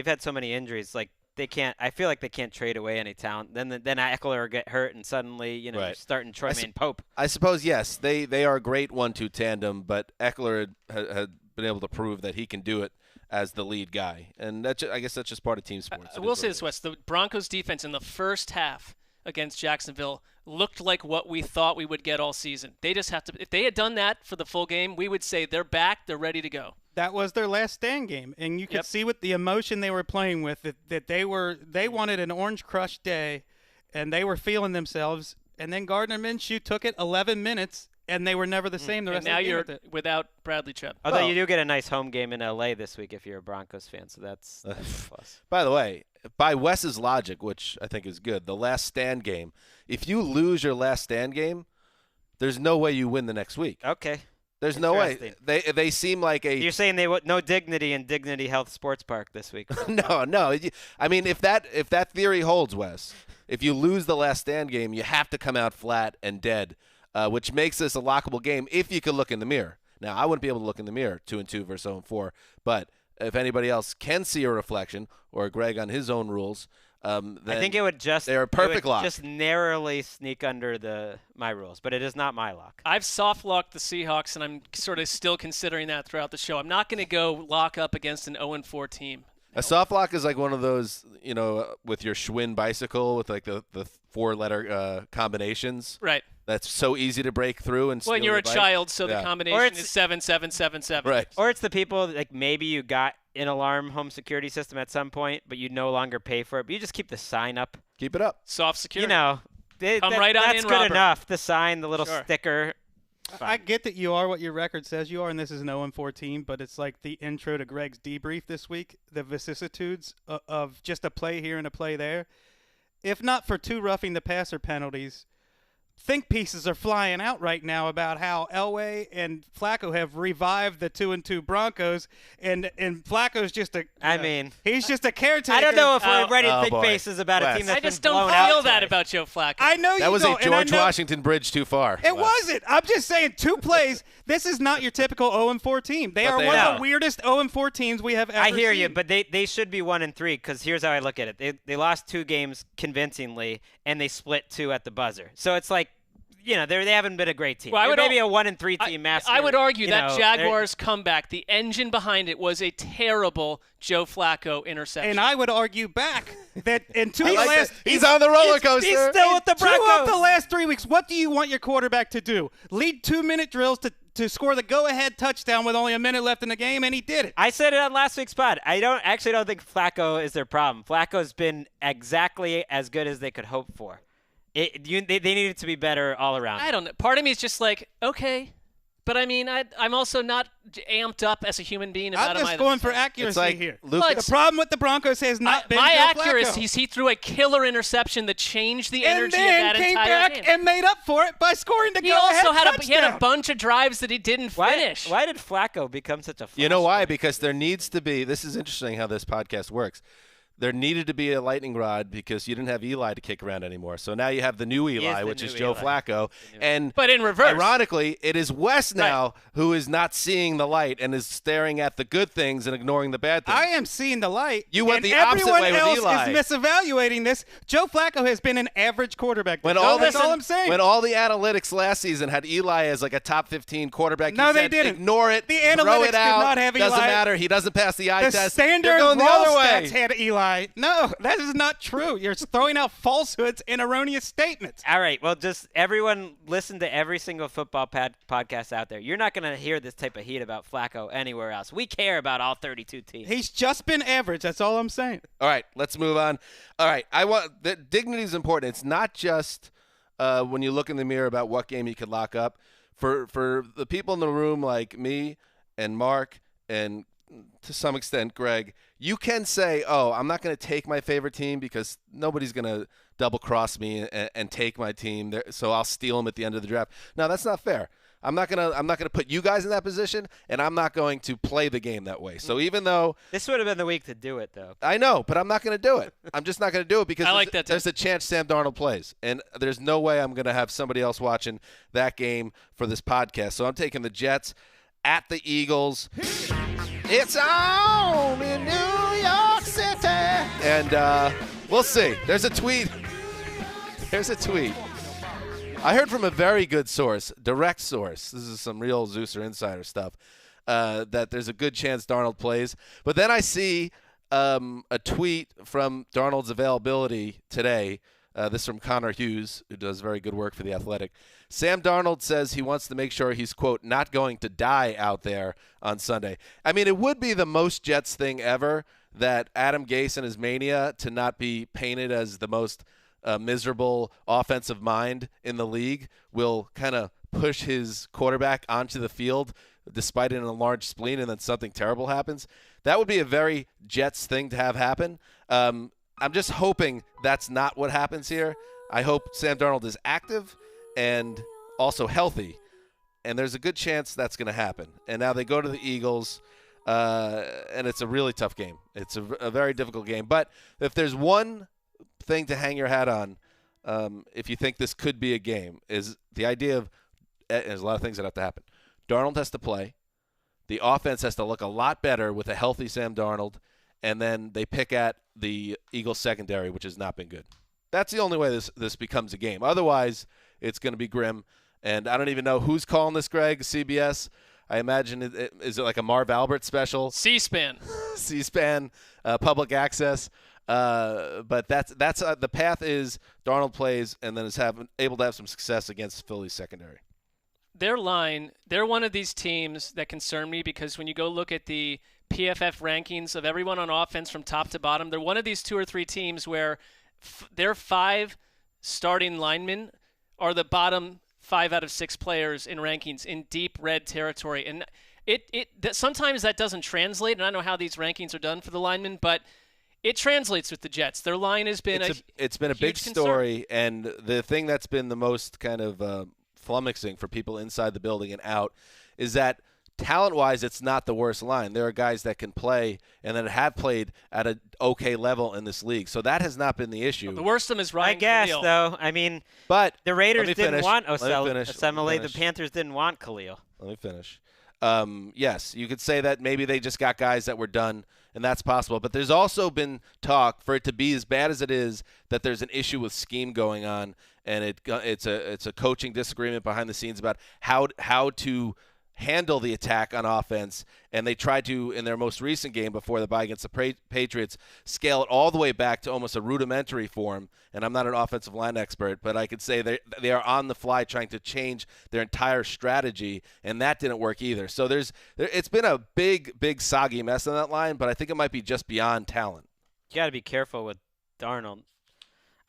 had so many injuries, like they can't. I feel like they can't trade away any talent. Then Eckler get hurt, and suddenly you're starting Troymaine Pope. I suppose yes, they are a great 1-2 tandem, but Eckler had been able to prove that he can do it as the lead guy, and I guess that's just part of team sports. I will say this, Wes: the Broncos' defense in the first half against Jacksonville looked like what we thought we would get all season. They just have to. If they had done that for the full game, we would say they're back, they're ready to go. That was their last stand game, and you could see with the emotion they were playing with that they wanted an Orange Crush day, and they were feeling themselves. And then Gardner Minshew took it 11 minutes. And they were never the same the rest of the game. And now you're without Bradley Chubb. Although you do get a nice home game in L.A. this week if you're a Broncos fan, so that's a plus. By the way, by Wes's logic, which I think is good, the last stand game, if you lose your last stand game, there's no way you win the next week. Okay. There's no way. They seem like a – You're saying no Dignity in Dignity Health Sports Park this week. No. I mean, if that theory holds, Wes, if you lose the last stand game, you have to come out flat and dead. Which makes this a lockable game if you could look in the mirror. Now, I wouldn't be able to look in the mirror 2-2 versus 0-4, but if anybody else can see a reflection or Greg on his own rules, then I think it would just they're a perfect lock. Just narrowly sneak under my rules, but it is not my lock. I've soft locked the Seahawks, and I'm sort of still considering that throughout the show. I'm not going to go lock up against an 0-4 team. A soft lock is like one of those, with your Schwinn bicycle with like the 4-letter combinations. Right. That's so easy to break through and when you're a child, so the combination is 7777. Right. Or it's the people like maybe you got an alarm home security system at some point, but you no longer pay for it. But you just keep the sign up. Keep it up. Soft security. Come right on that's in, good Robert. enough. The sign, the little sticker. I get that you are what your record says you are, and this is an 0-4 team, but it's like the intro to Greg's debrief this week, the vicissitudes of just a play here and a play there. If not for 2 roughing the passer penalties, think pieces are flying out right now about how Elway and Flacco have revived the 2-2 Broncos, and Flacco's just he's just a caretaker. I don't know if we're ready to think faces about a team that's I just been blown don't feel out that twice. about Joe Flacco. I know that was a George Washington bridge too far. It wasn't. I'm just saying 2 plays. This is not your typical 0-4 team. They are one of the weirdest 0-4 teams we have ever seen. I hear you, but they should be 1-3 because here's how I look at it. They lost 2 games convincingly, and they split 2 at the buzzer. So it's like, they haven't been a great team. Well, maybe a 1-3 team master. I would argue that Jaguars comeback, the engine behind it was a terrible Joe Flacco interception. And I would argue back that in 2 of the last he's on the roller coaster. He's still with the Broncos. 2 of the last 3 weeks, what do you want your quarterback to do? Lead 2-minute drills to score the go-ahead touchdown with only a minute left in the game, and he did it. I said it on last week's pod. I don't think Flacco is their problem. Flacco's been exactly as good as they could hope for. They needed to be better all around. I don't know. Part of me is just like, okay. But, I mean, I'm also not amped up as a human being about I'm just going for accuracy here. The problem with the Broncos has not been my Joe accuracy Flacco. is he threw a killer interception that changed the energy of that came entire back game. and made up for it by scoring the He go-ahead also touchdown. he had a bunch of drives that he didn't finish. Why did Flacco become such a flash? You know why? Because there needs to be – this is interesting how this podcast works. There needed to be a lightning rod because you didn't have Eli to kick around anymore. So now you have the new Eli, which is Joe Flacco. But in reverse. Ironically, it is Wes now who is not seeing the light and is staring at the good things and ignoring the bad things. I am seeing the light. You went the opposite way with Eli. Everyone else is misevaluating this. Joe Flacco has been an average quarterback. That's all I'm saying. When all the analytics last season had Eli as like a top 15 quarterback, no, they didn't. Ignore it. The analytics throw it did out. not have Eli. Doesn't matter. He doesn't pass the eye test. The standard You're going the raw other way. stats had Eli. No, that is not true. You're throwing out falsehoods and erroneous statements. All right. Well, just everyone listen to every single football podcast out there. You're not going to hear this type of heat about Flacco anywhere else. We care about all 32 teams. He's just been average. That's all I'm saying. All right. Let's move on. All right. Dignity is important. It's not just when you look in the mirror about what game you could lock up. For the people in the room like me and Mark and to some extent Greg, you can say, oh, I'm not going to take my favorite team because nobody's going to double-cross me and take my team, so I'll steal them at the end of the draft. No, that's not fair. I'm not gonna put you guys in that position, and I'm not going to play the game that way. So even though this would have been the week to do it, though. I know, but I'm not going to do it. I'm just not going to do it because there's a chance Sam Darnold plays, and there's no way I'm going to have somebody else watching that game for this podcast. So I'm taking the Jets at the Eagles. It's on in New York City, and we'll see. There's a tweet. I heard from a very good source, direct source. This is some real Zeuser insider stuff. That there's a good chance Darnold plays. But then I see a tweet from Darnold's availability today. This from Connor Hughes, who does very good work for The Athletic. Sam Darnold says he wants to make sure he's, quote, not going to die out there on Sunday. I mean, it would be the most Jets thing ever that Adam Gase and his mania to not be painted as the most miserable offensive mind in the league will kind of push his quarterback onto the field despite an enlarged spleen, and then something terrible happens. That would be a very Jets thing to have happen. I'm just hoping that's not what happens here. I hope Sam Darnold is active and also healthy, and there's a good chance that's going to happen. And now they go to the Eagles, and it's a really tough game. It's a very difficult game. But if there's one thing to hang your hat on, if you think this could be a game, is the idea of there's a lot of things that have to happen. Darnold has to play. The offense has to look a lot better with a healthy Sam Darnold, and then they pick at the Eagles secondary, which has not been good. That's the only way this becomes a game. Otherwise, it's going to be grim. And I don't even know who's calling this, Greg, CBS. I imagine is it like a Marv Albert special? C-SPAN. C-SPAN, public access. But that's the path is Darnold plays and then is able to have some success against Philly's secondary. Their line, they're one of these teams that concern me because when you go look at the PFF rankings of everyone on offense from top to bottom, they're one of these 2 or 3 teams where their 5 starting linemen are the bottom 5 out of 6 players in rankings in deep red territory. And sometimes that doesn't translate, and I don't know how these rankings are done for the linemen, but it translates with the Jets. Their line has been it's been a big story, and the thing that's been the most kind of flummoxing for people inside the building and out is that talent-wise, it's not the worst line. There are guys that can play and that have played at an okay level in this league. So that has not been the issue. Well, the worst of them is Ryan Khalil. Though. I mean, but the Raiders didn't want Osemele. The Panthers didn't want Khalil. Let me finish. Yes, you could say that maybe they just got guys that were done, and that's possible. But there's also been talk for it to be as bad as it is that there's an issue with scheme going on, and it's a coaching disagreement behind the scenes about how to handle the attack on offense, and they tried to, in their most recent game before the bye against the Patriots, scale it all the way back to almost a rudimentary form. And I'm not an offensive line expert, but I could say they are on the fly trying to change their entire strategy, and that didn't work either. So it's been a big soggy mess on that line, but I think it might be just beyond talent. You got to be careful with Darnold.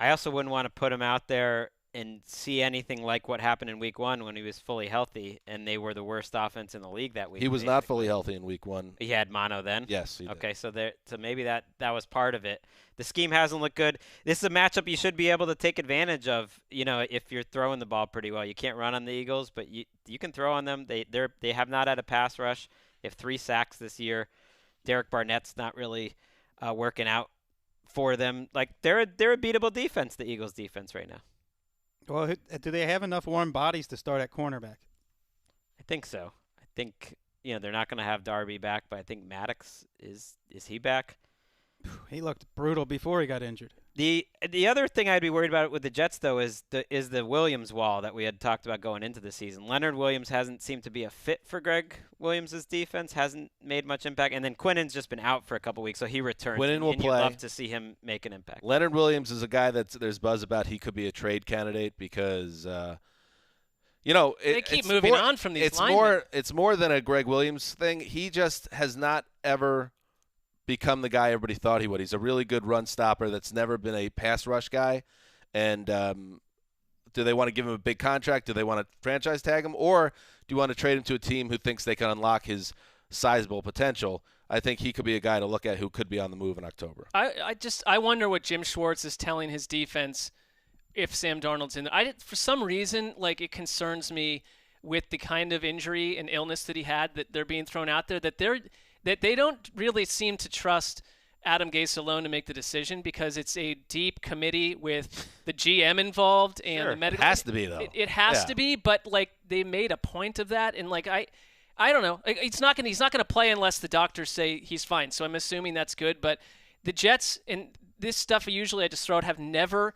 I also wouldn't want to put him out there and see anything like what happened in Week 1 when he was fully healthy, and they were the worst offense in the league that week. He was not fully healthy in Week 1. He had mono then? Yes, he did. Okay, so maybe that was part of it. The scheme hasn't looked good. This is a matchup you should be able to take advantage of, if you're throwing the ball pretty well. You can't run on the Eagles, but you can throw on them. They have not had a pass rush. They have 3 sacks this year. Derek Barnett's not really working out for them. Like they're a beatable defense, the Eagles defense right now. Well, do they have enough warm bodies to start at cornerback? I think so. I think they're not going to have Darby back, but I think Maddox is he back? He looked brutal before he got injured. The other thing I'd be worried about with the Jets though is the Williams wall that we had talked about going into the season. Leonard Williams hasn't seemed to be a fit for Greg Williams' defense, hasn't made much impact, and then Quinnen's just been out for a couple weeks, so he returns. Quinnen will play. You'd love to see him make an impact. Leonard Williams is a guy that there's buzz about. He could be a trade candidate because they keep moving on from these linemen. It's more than a Greg Williams thing. He just has not ever become the guy everybody thought he would. He's a really good run stopper that's never been a pass rush guy. And do they want to give him a big contract? Do they want to franchise tag him? Or do you want to trade him to a team who thinks they can unlock his sizable potential? I think he could be a guy to look at who could be on the move in October. I wonder what Jim Schwartz is telling his defense if Sam Darnold's in there. For some reason, it concerns me. with the kind of injury and illness that he had, that they're being thrown out there, that they don't really seem to trust Adam Gase alone to make the decision, because it's a deep committee with the GM involved and the medical. It has to be, though. It has to be, but like they made a point of that, and like I don't know. He's not gonna play unless the doctors say he's fine. So I'm assuming that's good. But the Jets, and this stuff usually I just throw out, have never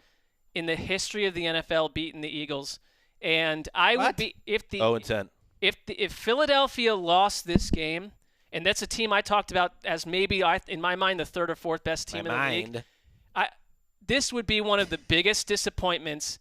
in the history of the NFL beaten the Eagles. And I would be if 0-10. If Philadelphia lost this game. And that's a team I talked about as maybe, in my mind, the third or fourth best team in the league. This would be one of the biggest disappointments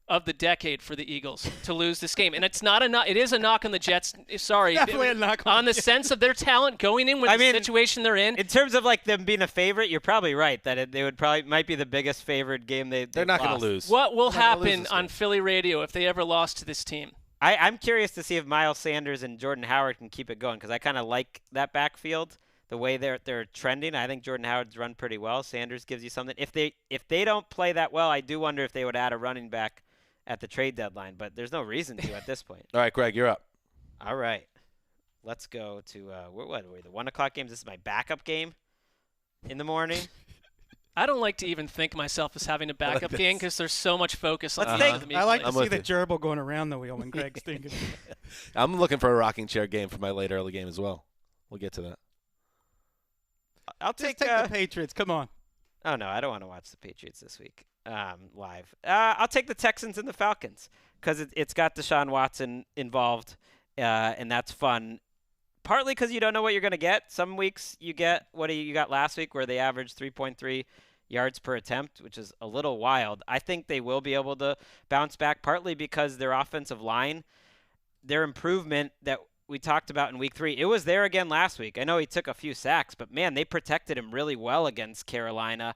of the decade for the Eagles to lose this game. And it's not it is a knock on the Jets. Sorry, definitely a knock on the sense of their talent going in with the situation they're in. In terms of like them being a favorite, you're probably right that they might be the biggest favored game they're not going to lose. What will happen on Philly radio if they ever lost to this team? I'm curious to see if Miles Sanders and Jordan Howard can keep it going, because I kind of like that backfield, the way they're trending. I think Jordan Howard's run pretty well. Sanders gives you something. If they don't play that well, I do wonder if they would add a running back at the trade deadline, but there's no reason to at this point. All right, Greg, you're up. All right. Let's go to what are we, the 1 o'clock games? This is my backup game in the morning. I don't like to even think myself as having a backup game because there's so much focus on the I like to see the gerbil going around the wheel when Greg's thinking. I'm looking for a rocking chair game for my late early game as well. We'll get to that. I'll take the Patriots. Come on. Oh, no, I don't want to watch the Patriots this week live. I'll take the Texans and the Falcons because it's got Deshaun Watson involved, and that's fun. Partly because you don't know what you're going to get. Some weeks you get what you got last week where they averaged 3.3 yards per attempt, which is a little wild. I think they will be able to bounce back, partly because their offensive line, their improvement that we talked about in week 3, it was there again last week. I know he took a few sacks, but, man, they protected him really well against Carolina.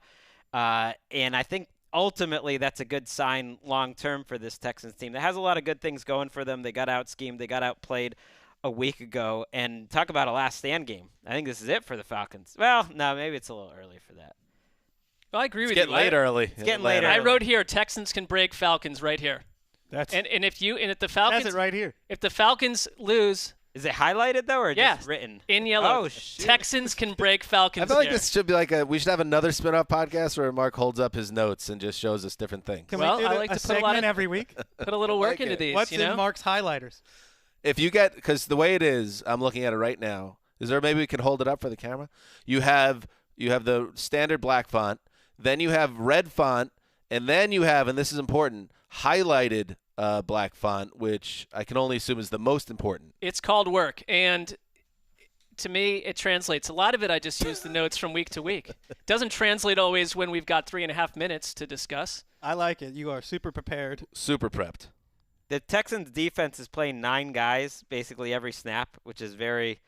And I think ultimately that's a good sign long-term for this Texans team that has a lot of good things going for them. They got out-schemed. They got outplayed a week ago. And talk about a last stand game. I think this is it for the Falcons. Well, no, maybe it's a little early for that. Well, I agree with you. It's getting late early. I wrote here, Texans can break Falcons right here. And if the Falcons, that's it right here. If the Falcons lose, is it highlighted though, or just written in yellow? Oh, shit. Texans can break Falcons. I feel like this should be we should have another spin-off podcast where Mark holds up his notes and just shows us different things. I like to put a lot every week. Put a little work into these. What's in Mark's highlighters? If you get, because the way it is, I'm looking at it right now. Is there maybe we can hold it up for the camera? You have the standard black font, then you have red font, and then you have, and this is important, highlighted black font, which I can only assume is the most important. It's called work, and to me, it translates. A lot of it, I just use the notes from week to week. It doesn't translate always when we've got 3.5 minutes to discuss. I like it. You are super prepared. Super prepped. The Texans defense is playing 9 guys basically every snap, which is very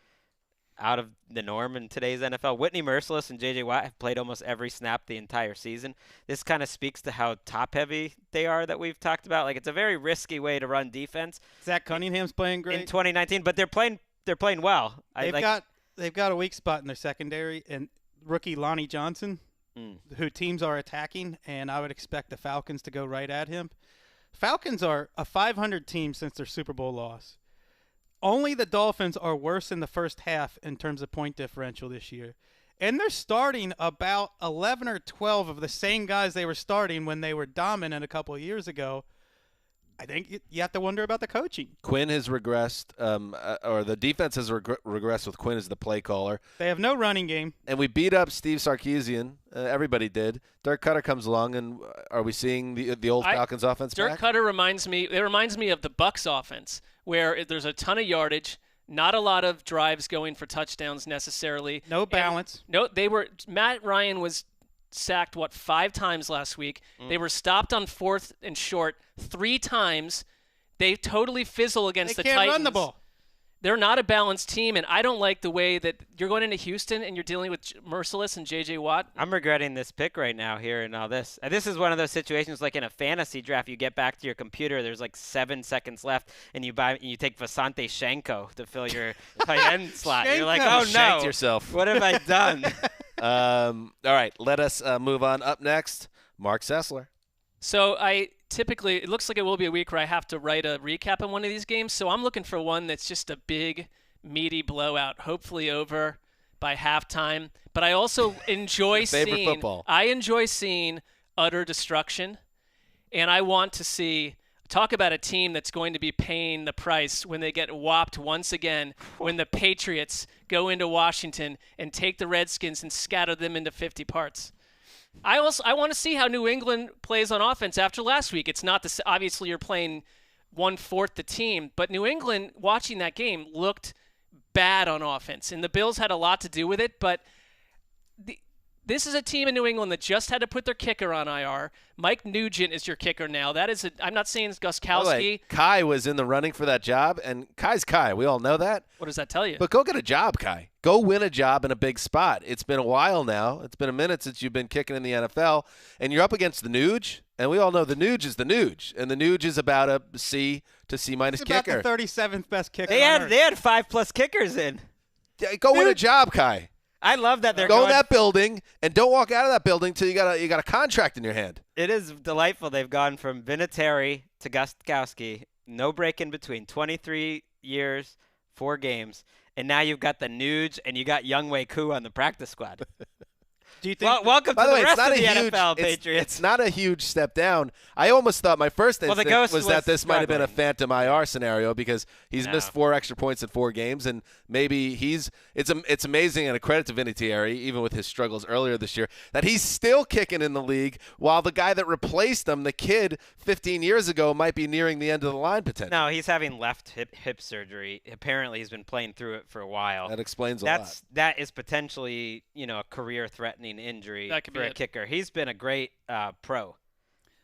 out of the norm in today's NFL. Whitney Merciless and J.J. Watt have played almost every snap the entire season. This kind of speaks to how top-heavy they are that we've talked about. Like, it's a very risky way to run defense. Zach Cunningham's playing great in 2019, but they're playing well. They've got a weak spot in their secondary, and rookie Lonnie Johnson, who teams are attacking, and I would expect the Falcons to go right at him. Falcons are a 500 team since their Super Bowl loss. Only the Dolphins are worse in the first half in terms of point differential this year. And they're starting about 11 or 12 of the same guys they were starting when they were dominant a couple of years ago. I think you have to wonder about the coaching. Quinn has regressed, or the defense has regressed with Quinn as the play caller. They have no running game. And we beat up Steve Sarkisian. Everybody did. Dirk Cutter comes along, and are we seeing the old Falcons offense Dirk back? Cutter reminds me of the Bucs offense, where there's a ton of yardage, not a lot of drives going for touchdowns necessarily. No balance. Matt Ryan was sacked 5 times last week. They were stopped on 4th and short 3 times. They totally fizzle against the Titans. They can't run the ball. They're not a balanced team, and I don't like the way that you're going into Houston and you're dealing with Merciless and J.J. Watt. I'm regretting this pick right now here and all this. This is one of those situations like in a fantasy draft. You get back to your computer, there's 7 seconds left, and you take Vasante Shenko to fill your tight end slot. You're like, oh, no. Shanked yourself. What have I done? All right, let us move on. Up next, Mark Sessler. So typically it looks like it will be a week where I have to write a recap on one of these games. So I'm looking for one that's just a big, meaty blowout, hopefully over by halftime. But I also enjoy seeing utter destruction, and I want to see. Talk about a team that's going to be paying the price when they get whopped once again, when the Patriots go into Washington and take the Redskins and scatter them into 50 parts. I want to see how New England plays on offense after last week. It's not obviously you're playing 1/4 the team, but New England, watching that game, looked bad on offense, and the Bills had a lot to do with it, but this is a team in New England that just had to put their kicker on IR. Mike Nugent is your kicker now. I'm not saying it's Gostkowski. Kai was in the running for that job, and Kai's Kai. We all know that. What does that tell you? But go get a job, Kai. Go win a job in a big spot. It's been a while now. It's been a minute since you've been kicking in the NFL, and you're up against the Nuge, and we all know the Nuge is the Nuge, and the Nuge is about a C to C minus kicker. About the 37th best kicker. They had 5+ kickers in. Go win a job, Kai. I love that they're go in that building and don't walk out of that building till you got a contract in your hand. It is delightful. They've gone from Vinatieri to Gostkowski, no break in between, 23 years, 4 games, and now you've got the Nuge and you got Younghoe Koo on the practice squad. Do you think? Welcome to the rest of the NFL, Patriots. It's not a huge step down. I almost thought my first instinct was that this might have been a phantom IR scenario because he's missed 4 extra points in 4 games, and maybe it's amazing and a credit to Vinatieri, even with his struggles earlier this year, that he's still kicking in the league while the guy that replaced him, the kid 15 years ago, might be nearing the end of the line potentially. No, he's having left hip surgery. Apparently, he's been playing through it for a while. That explains a lot. That is potentially a career-threatening injury for a kicker. He's been a great pro.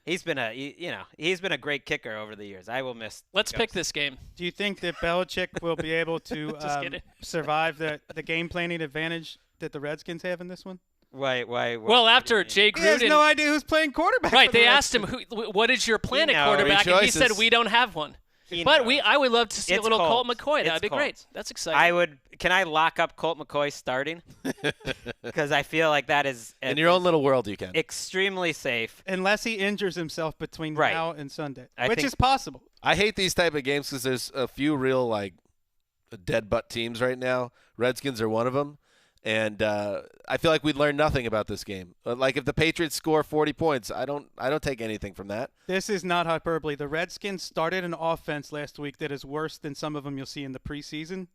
He's been a great kicker over the years. I will miss. Let's pick this game. Do you think that Belichick will be able to survive the game planning advantage that the Redskins have in this one? Why? Well, after Jay Gruden, he has no idea who's playing quarterback. Right? They asked him, "What is your plan at quarterback?" And he said, "We don't have one." But I would love to see a little Colt McCoy. That'd be great. That's exciting. Can I lock up Colt McCoy starting? Because I feel like that is in your own little world. You can extremely safe unless he injures himself between now and Sunday, which is possible. I hate these type of games because there's a few real dead butt teams right now. Redskins are one of them. And I feel like we'd learn nothing about this game. Like if the Patriots score 40 points, I don't take anything from that. This is not hyperbole. The Redskins started an offense last week that is worse than some of them you'll see in the preseason.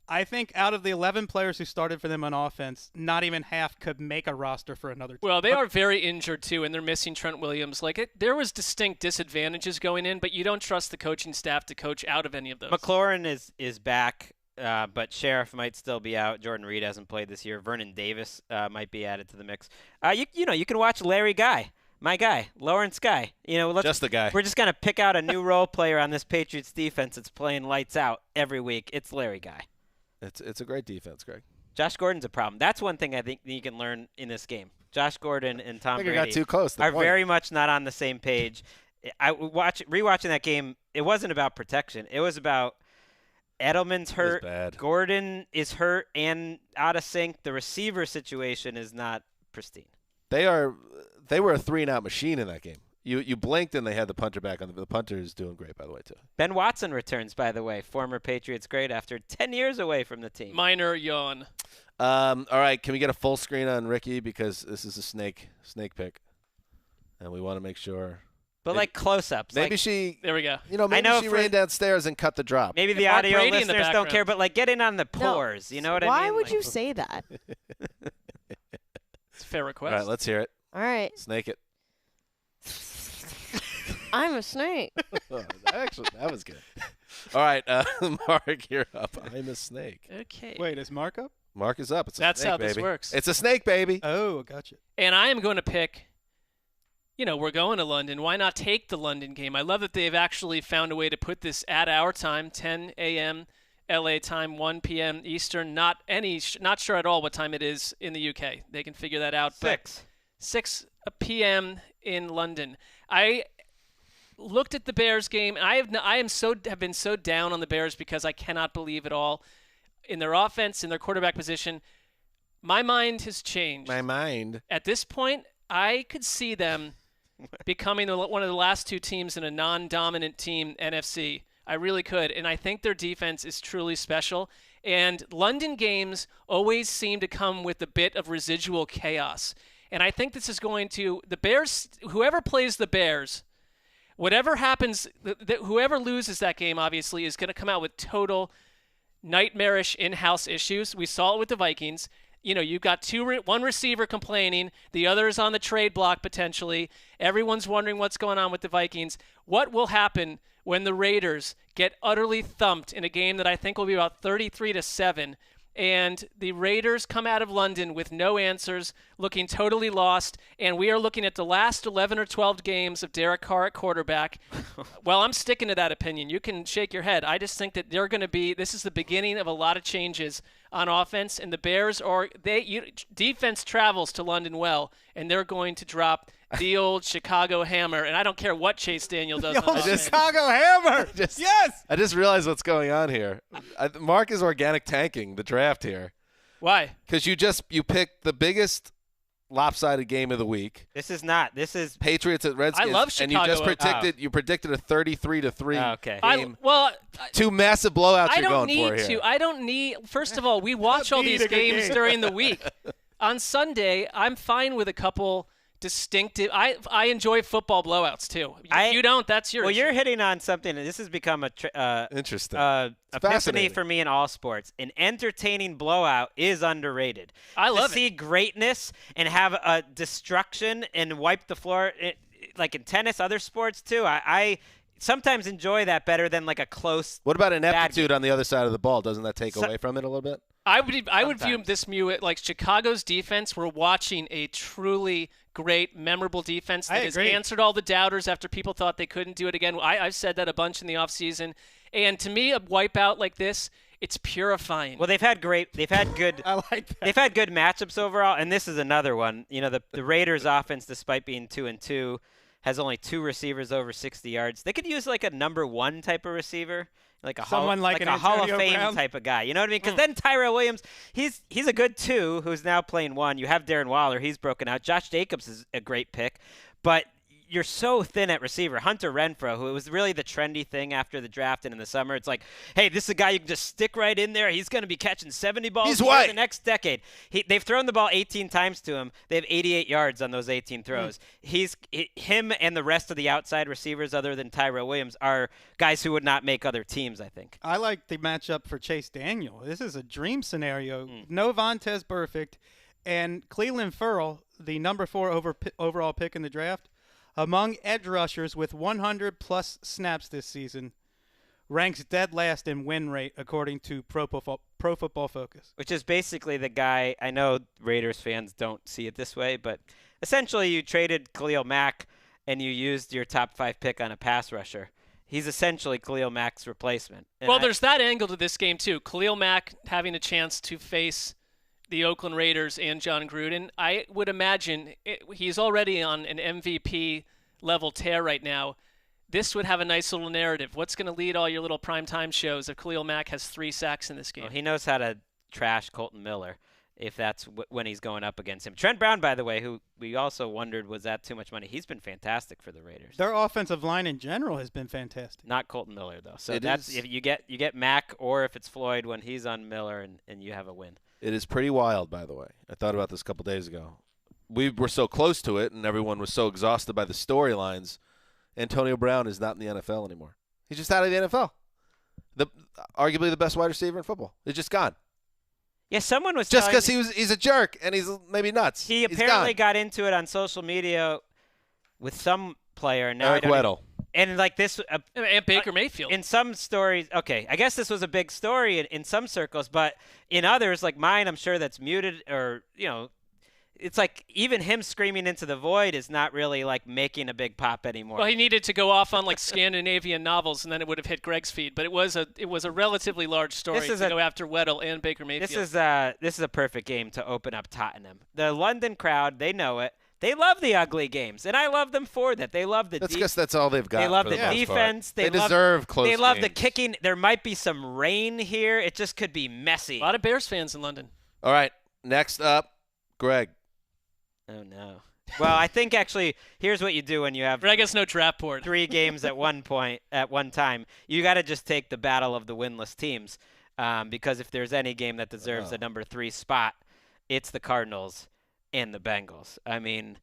I think out of the 11 players who started for them on offense, not even half could make a roster for another team. Well, they are very injured too, and they're missing Trent Williams. There was distinct disadvantages going in, but you don't trust the coaching staff to coach out of any of those. McLaurin is back. But Sheriff might still be out. Jordan Reed hasn't played this year. Vernon Davis might be added to the mix. You can watch Larry Guy, my guy, Lawrence Guy. Just the guy. We're just gonna pick out a new role player on this Patriots defense that's playing lights out every week. It's Larry Guy. It's a great defense, Greg. Josh Gordon's a problem. That's one thing I think you can learn in this game. Josh Gordon and Tom Brady got too close. Are very much not on the same page. Rewatching that game. It wasn't about protection. It was about Edelman's hurt. Gordon is hurt and out of sync. The receiver situation is not pristine. They were a 3-and-out machine in that game. You blinked and they had the punter back on. The punter is doing great, by the way, too. Ben Watson returns, by the way, former Patriots great after 10 years away from the team. Minor yawn. All right, can we get a full screen on Ricky because this is a snake pick, and we want to make sure. But close-ups. Maybe she. There we go. Maybe she ran downstairs and cut the drop. Maybe the audio listeners don't care, but get in on the pores. No. You know what I mean? Why would you say that? It's a fair request. All right, let's hear it. All right. Snake it. I'm a snake. Actually, that was good. All right, Mark, you're up. I'm a snake. Okay. Wait, is Mark up? Mark is up. That's snake, how baby. this works. It's a snake, baby. Oh, gotcha. And I am going to pick. We're going to London. Why not take the London game? I love that they've actually found a way to put this at our time, 10 a.m. LA time, 1 p.m. Eastern. Not sure at all what time it is in the UK. They can figure that out. 6 p.m. in London. I looked at the Bears game. Have been so down on the Bears because I cannot believe it all in their offense, in their quarterback position. My mind has changed. My mind. At this point, I could see them becoming one of the last two teams in a non-dominant team NFC. I really could. And I think their defense is truly special. And London games always seem to come with a bit of residual chaos. And I think this is going to – the Bears – whoever plays the Bears, whatever happens, whoever loses that game, obviously, is going to come out with total nightmarish in-house issues. We saw it with the Vikings. You've got one receiver complaining, the other is on the trade block potentially. Everyone's wondering what's going on with the Vikings. What will happen when the Raiders get utterly thumped in a game that I think will be about 33-7, and the Raiders come out of London with no answers, looking totally lost, and we are looking at the last 11 or 12 games of Derek Carr at quarterback? Well, I'm sticking to that opinion. You can shake your head. I just think that they're going to be – this is the beginning of a lot of changes on offense, and the Bears defense travels to London well, and they're going to drop the old Chicago hammer, and I don't care what Chase Daniel does. Chicago hammer. Yes. I just realized what's going on here. Mark is organic tanking the draft here. Why? Because you picked the biggest lopsided game of the week. This is Patriots at Redskins. I love Chicago. And you predicted a 33-3 game. Two massive blowouts you're going for here. I don't need. First of all, we watch all these games during the week. On Sunday, I'm fine with a couple distinctive. I enjoy football blowouts too. You don't. That's your. Well, issue. you're hitting on something, and this has become a interesting epiphany for me in all sports. An entertaining blowout is underrated. I love to see greatness and have a destruction and wipe the floor, like in tennis, other sports too. I sometimes enjoy that better than like a close. What about ineptitude on the other side of the ball? Doesn't that take away from it a little bit? I would view this like Chicago's defense. We're watching a truly great, memorable defense that has answered all the doubters after people thought they couldn't do it again. I've said that a bunch in the offseason. And to me, a wipeout like this, it's purifying. Well, they've had good I like that. They've had good matchups overall, and this is another one. The Raiders offense, despite being 2-2, has only 2 receivers over 60 yards. They could use like a number 1 type of receiver. Like a Hall of Fame type of guy. You know what I mean? Because then Tyrell Williams, he's a good 2 who's now playing 1. You have Darren Waller. He's broken out. Josh Jacobs is a great pick. But you're so thin at receiver. Hunter Renfrow, who was really the trendy thing after the draft and in the summer. It's like, hey, this is a guy you can just stick right in there. He's going to be catching 70 balls for the next decade. They've thrown the ball 18 times to him. They have 88 yards on those 18 throws. Him and the rest of the outside receivers other than Tyrell Williams are guys who would not make other teams, I think. I like the matchup for Chase Daniel. This is a dream scenario. No Vontaze Burfict, and Cleveland Ferrell, the number 4 overall pick in the draft, among edge rushers with 100-plus snaps this season, ranks dead last in win rate according to Pro Football Focus. Which is basically the guy, I know Raiders fans don't see it this way, but essentially you traded Khalil Mack and you used your top 5 pick on a pass rusher. He's essentially Khalil Mack's replacement. And there's that angle to this game too. Khalil Mack having a chance to face the Oakland Raiders and John Gruden. I would imagine he's already on an MVP level tear right now. This would have a nice little narrative. What's going to lead all your little primetime shows if Khalil Mack has 3 sacks in this game? Well, he knows how to trash Colton Miller if that's when he's going up against him. Trent Brown, by the way, who we also wondered was that too much money. He's been fantastic for the Raiders. Their offensive line in general has been fantastic. Not Colton Miller though. So if you get Mack or if it's Floyd when he's on Miller and you have a win. It is pretty wild, by the way. I thought about this a couple days ago. We were so close to it, and everyone was so exhausted by the storylines. Antonio Brown is not in the NFL anymore. He's just out of the NFL. Arguably the best wide receiver in football. He's just gone. Yeah, someone was just because he's a jerk and he's maybe nuts. He apparently got into it on social media with some player. Now Eric Weddle. And like this, and Baker Mayfield. In some stories, okay, I guess this was a big story in some circles, but in others, like mine, I'm sure that's muted or it's like even him screaming into the void is not really like making a big pop anymore. Well, he needed to go off on like Scandinavian novels, and then it would have hit Greg's feed. But it was a relatively large story to go after Weddle and Baker Mayfield. This is a perfect game to open up Tottenham. The London crowd, they know it. They love the ugly games, and I love them for that. They love the. That's because that's all they've got. They love the most defense. They deserve close. They love games. the kicking. There might be some rain here. It just could be messy. A lot of Bears fans in London. All right, next up, Greg. Oh no. Well, I think actually here's what you do when you have I guess no draft board. 3 games at one time. You got to just take the battle of the winless teams because if there's any game that deserves a number 3 spot, it's the Cardinals and the Bengals. I mean,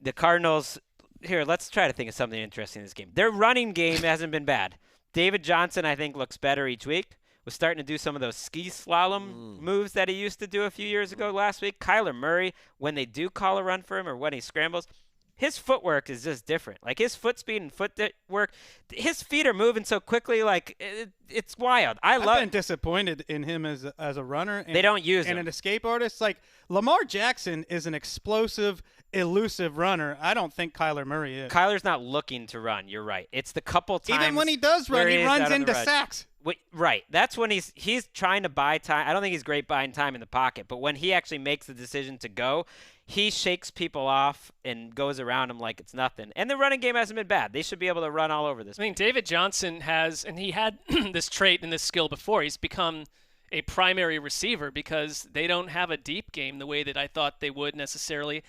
the Cardinals – here, let's try to think of something interesting in this game. Their running game hasn't been bad. David Johnson, I think, looks better each week. Was starting to do some of those ski slalom moves that he used to do a few years ago last week. Kyler Murray, when they do call a run for him or when he scrambles, his footwork is just different. Like his foot speed and footwork, his feet are moving so quickly. Like it's wild. I've been disappointed in him as a runner. And, they don't use him. And an escape artist. Like Lamar Jackson is an explosive, elusive runner. I don't think Kyler Murray is. Kyler's not looking to run. You're right. It's the couple times. Even when he does run, he runs into sacks. Right. That's when he's trying to buy time. I don't think he's great buying time in the pocket, but when he actually makes the decision to go, he shakes people off and goes around him like it's nothing. And the running game hasn't been bad. They should be able to run all over this. I mean, David Johnson has, and he had this trait and this skill before. He's become a primary receiver because they don't have a deep game the way that I thought they would necessarily.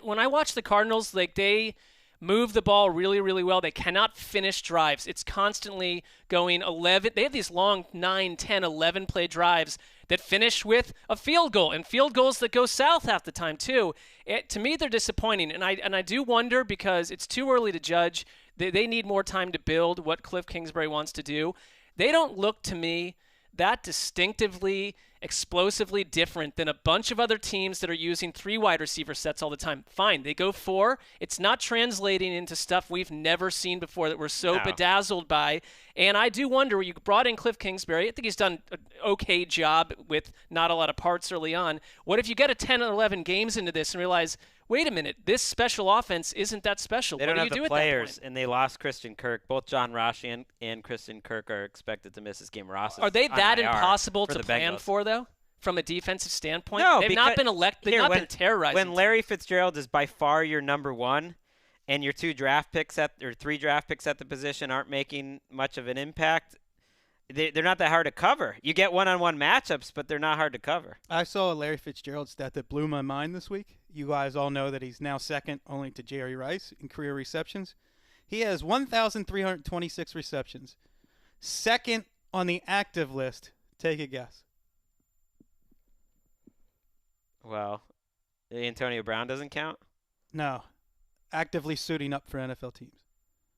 When I watch the Cardinals, like they move the ball really, really well. They cannot finish drives. It's constantly going 11. They have these long 9, 10, 11 play drives that finish with a field goal and field goals that go south half the time too. To me, they're disappointing. And I do wonder because it's too early to judge. They need more time to build what Cliff Kingsbury wants to do. They don't look to me that distinctively, explosively different than a bunch of other teams that are using 3 wide receiver sets all the time. Fine, they go 4. It's not translating into stuff we've never seen before that we're so bedazzled by. And I do wonder, when you brought in Cliff Kingsbury, I think he's done an okay job with not a lot of parts early on. What if you get a 10 or 11 games into this and realize, wait a minute, this special offense isn't that special. They what don't do have you the do at that players, point? and they lost Christian Kirk. Both John Ross and Christian Kirk are expected to miss this game. Ross Are they that IR impossible for to the plan Bengals. for, though, from a defensive standpoint? No, they've not been elected. They've not been terrorized. When Larry Fitzgerald is by far your number 1, and your 3 draft picks at the position aren't making much of an impact, they're not that hard to cover. You get one-on-one matchups, but they're not hard to cover. I saw a Larry Fitzgerald stat that blew my mind this week. You guys all know that he's now second only to Jerry Rice in career receptions. He has 1,326 receptions. Second on the active list. Take a guess. Well, Antonio Brown doesn't count? No. Actively suiting up for NFL teams.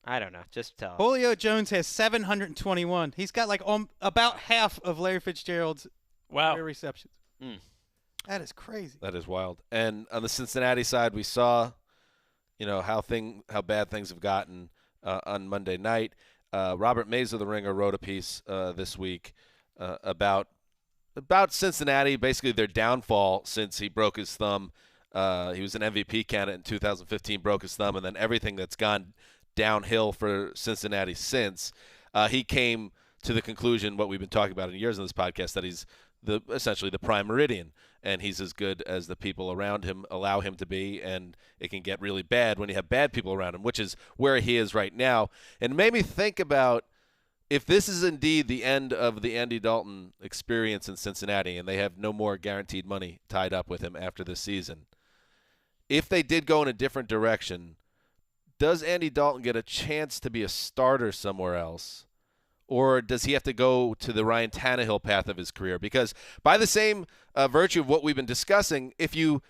I don't know. Just tell us. Julio Jones has 721. He's got like about half of Larry Fitzgerald's career receptions. That is crazy. That is wild. And on the Cincinnati side, we saw, how bad things have gotten on Monday night. Robert Mays of The Ringer wrote a piece this week about Cincinnati, basically their downfall since he broke his thumb. He was an MVP candidate in 2015, broke his thumb, and then everything that's gone downhill for Cincinnati since. He came to the conclusion, what we've been talking about in years on this podcast, that he's essentially the prime meridian, and he's as good as the people around him allow him to be, and it can get really bad when you have bad people around him, which is where he is right now. And it made me think about if this is indeed the end of the Andy Dalton experience in Cincinnati, and they have no more guaranteed money tied up with him after this season, if they did go in a different direction, does Andy Dalton get a chance to be a starter somewhere else? Or does he have to go to the Ryan Tannehill path of his career? Because by the same virtue of what we've been discussing, if you're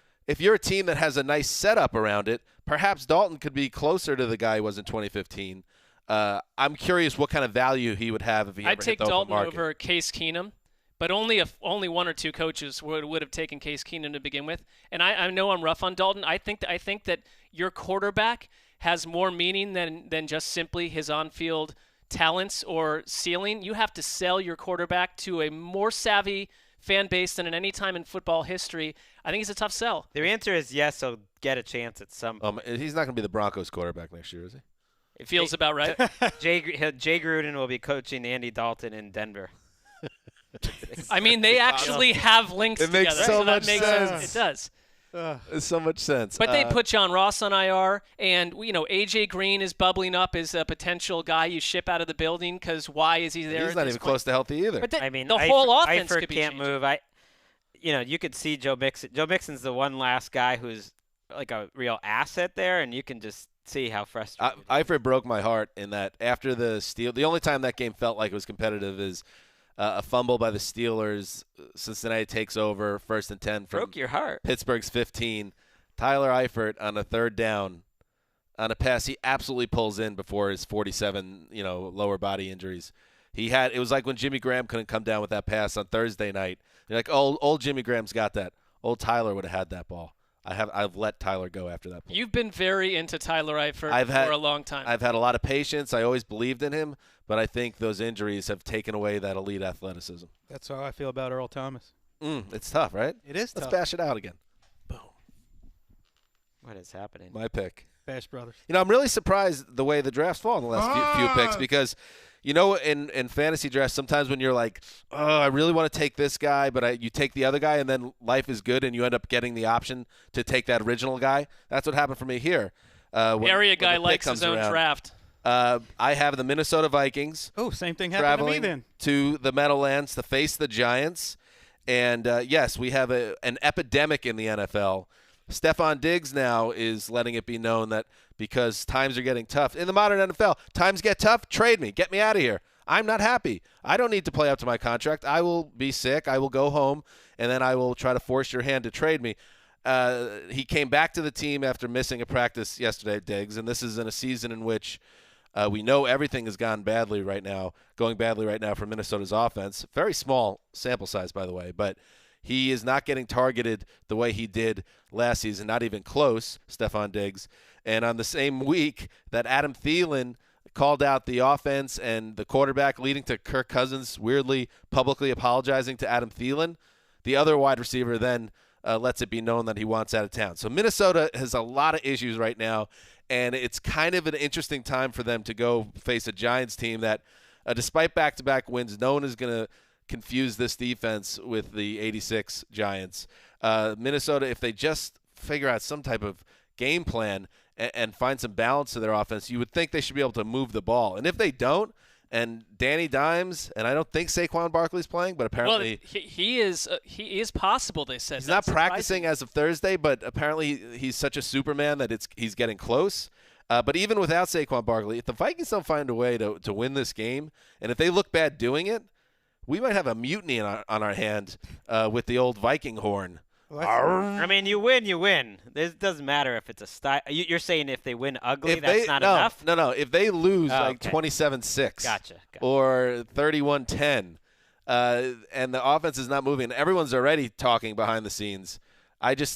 a team that has a nice setup around it, perhaps Dalton could be closer to the guy he was in 2015. I'm curious what kind of value he would have if he ever hit the open market. I'd take Dalton over Case Keenum, but only 1 or 2 coaches would have taken Case Keenum to begin with. And I know I'm rough on Dalton. I think that your quarterback has more meaning than just simply his on-field talents or ceiling. You have to sell your quarterback to a more savvy fan base than at any time in football history. I think it's a tough sell. The answer is yes, he'll get a chance at some point. He's not going to be the Broncos quarterback next year, is he? It feels about right. Jay Gruden will be coaching Andy Dalton in Denver. I mean, they actually have links together. Makes so much sense. It does. It's so much sense. But they put John Ross on IR, and AJ Green is bubbling up as a potential guy you ship out of the building because why is he there? He's not even close to healthy either. But the whole offense could be can't changing. move. You could see Joe Mixon. Joe Mixon's the one last guy who's like a real asset there, and you can just see how frustrating. Eifert broke my heart in that after the only time that game felt like it was competitive is a fumble by the Steelers. Cincinnati takes over 1st and 10 from broke your heart. Pittsburgh's 15. Tyler Eifert on a 3rd down on a pass he absolutely pulls in before his 47, lower body injuries. It was like when Jimmy Graham couldn't come down with that pass on Thursday night. You're like, oh, old Jimmy Graham's got that. Old Tyler would have had that ball. I've let Tyler go after that play. You've been very into Tyler Eifert for a long time. I've had a lot of patience. I always believed in him, but I think those injuries have taken away that elite athleticism. That's how I feel about Earl Thomas. It's tough, right? It is tough. Let's bash it out again. Boom. What is happening? My pick. Bash Brothers. I'm really surprised the way the drafts fall in the last few picks because – in fantasy drafts, sometimes when you're like, oh, I really want to take this guy, but you take the other guy, and then life is good, and you end up getting the option to take that original guy. That's what happened for me here. Area guy likes his own draft. I have the Minnesota Vikings. Oh, same thing happened to me then. To the Meadowlands to face the Giants. And, yes, we have an epidemic in the NFL. Stephon Diggs now is letting it be known that because times are getting tough. In the modern NFL, times get tough, trade me. Get me out of here. I'm not happy. I don't need to play up to my contract. I will be sick. I will go home, and then I will try to force your hand to trade me. He came back to the team after missing a practice yesterday, Diggs, and this is in a season in which we know everything has going badly right now for Minnesota's offense. Very small sample size, by the way, but he is not getting targeted the way he did last season, not even close, Stephon Diggs. And on the same week that Adam Thielen called out the offense and the quarterback, leading to Kirk Cousins weirdly publicly apologizing to Adam Thielen, the other wide receiver then lets it be known that he wants out of town. So Minnesota has a lot of issues right now, and it's kind of an interesting time for them to go face a Giants team that, despite back-to-back wins, no one is going to confuse this defense with the 86 Giants. Minnesota, if they just figure out some type of game plan and find some balance to their offense, you would think they should be able to move the ball. And if they don't, and Danny Dimes, and I don't think Saquon Barkley's playing, but apparently he is possible. They said he's not practicing as of Thursday, but apparently he's such a Superman that he's getting close. But even without Saquon Barkley, if the Vikings don't find a way to win this game, and if they look bad doing it, we might have a mutiny on our hand with the old Viking horn. I mean, you win. It doesn't matter if it's a style. You're saying if they win ugly, that's not enough? No. If they lose 27-6 gotcha. or 31-10, and the offense is not moving, and everyone's already talking behind the scenes,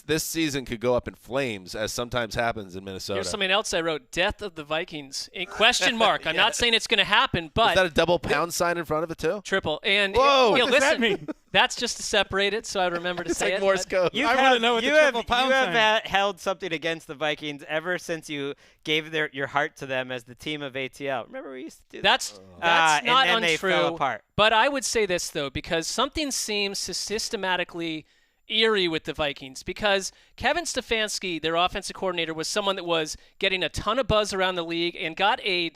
this season could go up in flames, as sometimes happens in Minnesota. Here's something else I wrote: "Death of the Vikings?" A question mark. I'm not saying it's going to happen, but is that a double pound sign in front of it too? Triple. And whoa, what does listen, that mean? That's just to separate it, so I remember to say like it. Morse code. I want to know what the triple pound sign is. You have held something against the Vikings ever since you gave your heart to them as the team of ATL. Remember we used to do that? That's not and then untrue. They fell apart. But I would say this though, because something seems systematically eerie with the Vikings, because Kevin Stefanski, their offensive coordinator, was someone that was getting a ton of buzz around the league and got a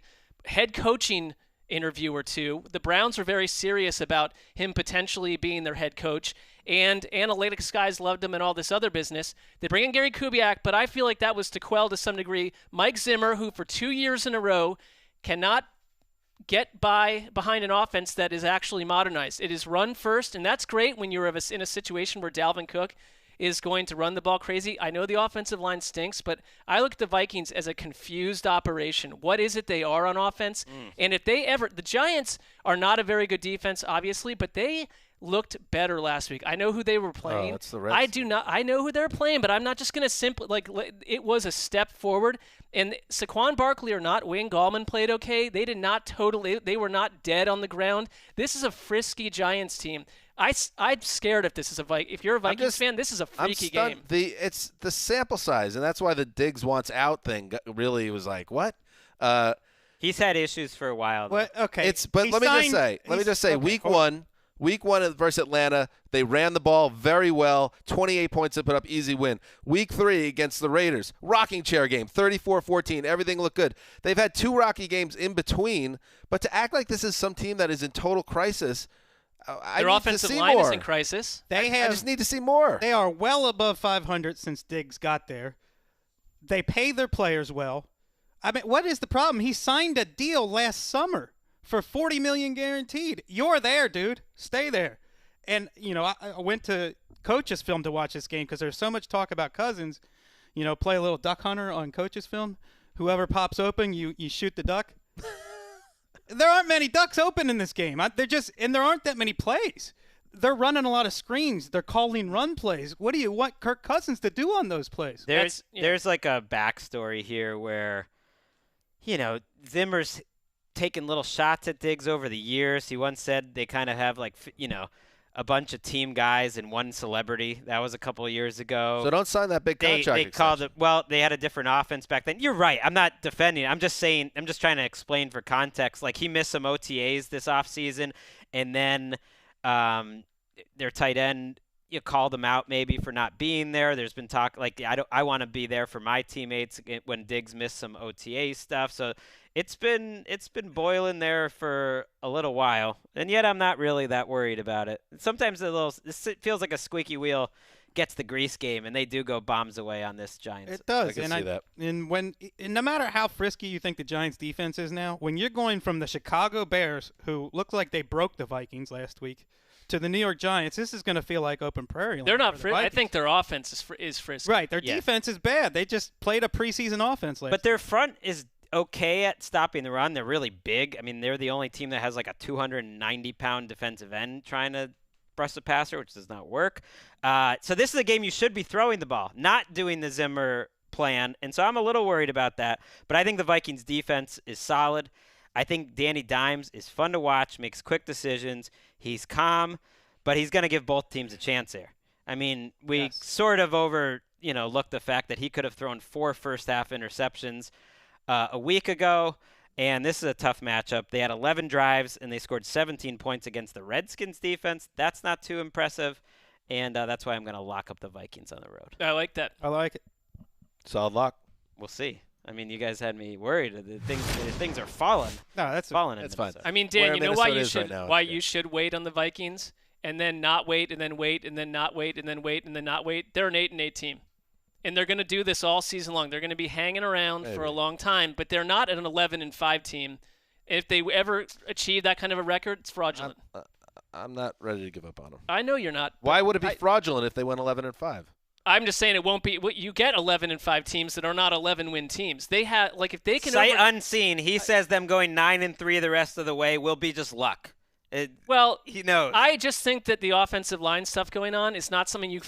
head coaching interview or two. The Browns were very serious about him potentially being their head coach, and analytics guys loved him and all this other business. They bring in Gary Kubiak, but I feel like that was to quell to some degree Mike Zimmer, who for 2 years in a row cannot get behind an offense that is actually modernized. It is run first, and that's great when you're in a situation where Dalvin Cook is going to run the ball crazy. I know the offensive line stinks, but I look at the Vikings as a confused operation. What is it they are on offense? And if they the Giants are not a very good defense, obviously, but they looked better last week. I know who they were playing. That's the Reds. I know who they're playing, but I'm not just going to simply it was a step forward. And Saquon Barkley or not, Wayne Gallman played okay. They were not dead on the ground. This is a frisky Giants team. I'm scared if this is if you're a Vikings fan, this is a freaky game. It's the sample size, and that's why the Diggs wants out thing really was like, what? He's had issues for a while. What? Okay. Let me just say, week one versus Atlanta, they ran the ball very well, 28 points to put up, easy win. Week 3 against the Raiders, rocking chair game, 34-14, everything looked good. They've had 2 rocky games in between, but to act like this is some team that is in total crisis, their offensive line is in crisis. I just need to see more. They are well above 500 since Diggs got there. They pay their players well. I mean, what is the problem? He signed a deal last summer for $40 million guaranteed. You're there, dude. Stay there. And, I went to Coach's Film to watch this game because there's so much talk about Cousins. Play a little duck hunter on Coach's Film. Whoever pops open, you shoot the duck. There aren't many ducks open in this game. And there aren't that many plays. They're running a lot of screens. They're calling run plays. What do you want Kirk Cousins to do on those plays? There's like a backstory here where, Zimmer's taken little shots at Diggs over the years. He once said they kind of have a bunch of team guys and one celebrity. That was a couple of years ago. So don't sign that big contract. They called it. Well, they had a different offense back then. You're right. I'm not defending. I'm just saying. I'm just trying to explain for context. Like he missed some OTAs this offseason, and then their tight end, you called them out maybe for not being there. There's been talk like I want to be there for my teammates when Diggs missed some OTA stuff. So it's been boiling there for a little while, and yet I'm not really that worried about it. Sometimes it feels like a squeaky wheel gets the grease game, and they do go bombs away on this Giants. It does. I can see that. And no matter how frisky you think the Giants defense is now, when you're going from the Chicago Bears, who looked like they broke the Vikings last week, to the New York Giants, this is going to feel like open prairie. They're not frisky. I think their offense is frisky. Right. Their defense is bad. They just played a preseason offense last But their front is okay at stopping the run. They're really big. I mean, they're the only team that has like a 290-pound defensive end trying to brush the passer, which does not work. So this is a game you should be throwing the ball, not doing the Zimmer plan. And so I'm a little worried about that. But I think the Vikings defense is solid. I think Danny Dimes is fun to watch, makes quick decisions. He's calm, but he's going to give both teams a chance here. I mean, we sort of looked the fact that he could have thrown 4 first-half interceptions a week ago, and this is a tough matchup. They had 11 drives, and they scored 17 points against the Redskins defense. That's not too impressive, and that's why I'm going to lock up the Vikings on the road. I like that. I like it. Solid lock. We'll see. I mean, you guys had me worried. The things are falling. No, that's falling. That's fine. I mean, Dan, you know why you should wait on the Vikings and then not wait and then wait and then not wait and then wait and then not wait. They're an 8-8 team, and they're going to do this all season long. They're going to be hanging around for a long time, but they're not an 11-5 team. If they ever achieve that kind of a record, it's fraudulent. I'm not ready to give up on them. I know you're not. Why would it be fraudulent if they went 11-5? I'm just saying it won't be. You get 11-5 teams that are not 11-win teams. They have if they can. Sight unseen, he says them going 9-3 the rest of the way will be just luck. He knows. I just think that the offensive line stuff going on is not something you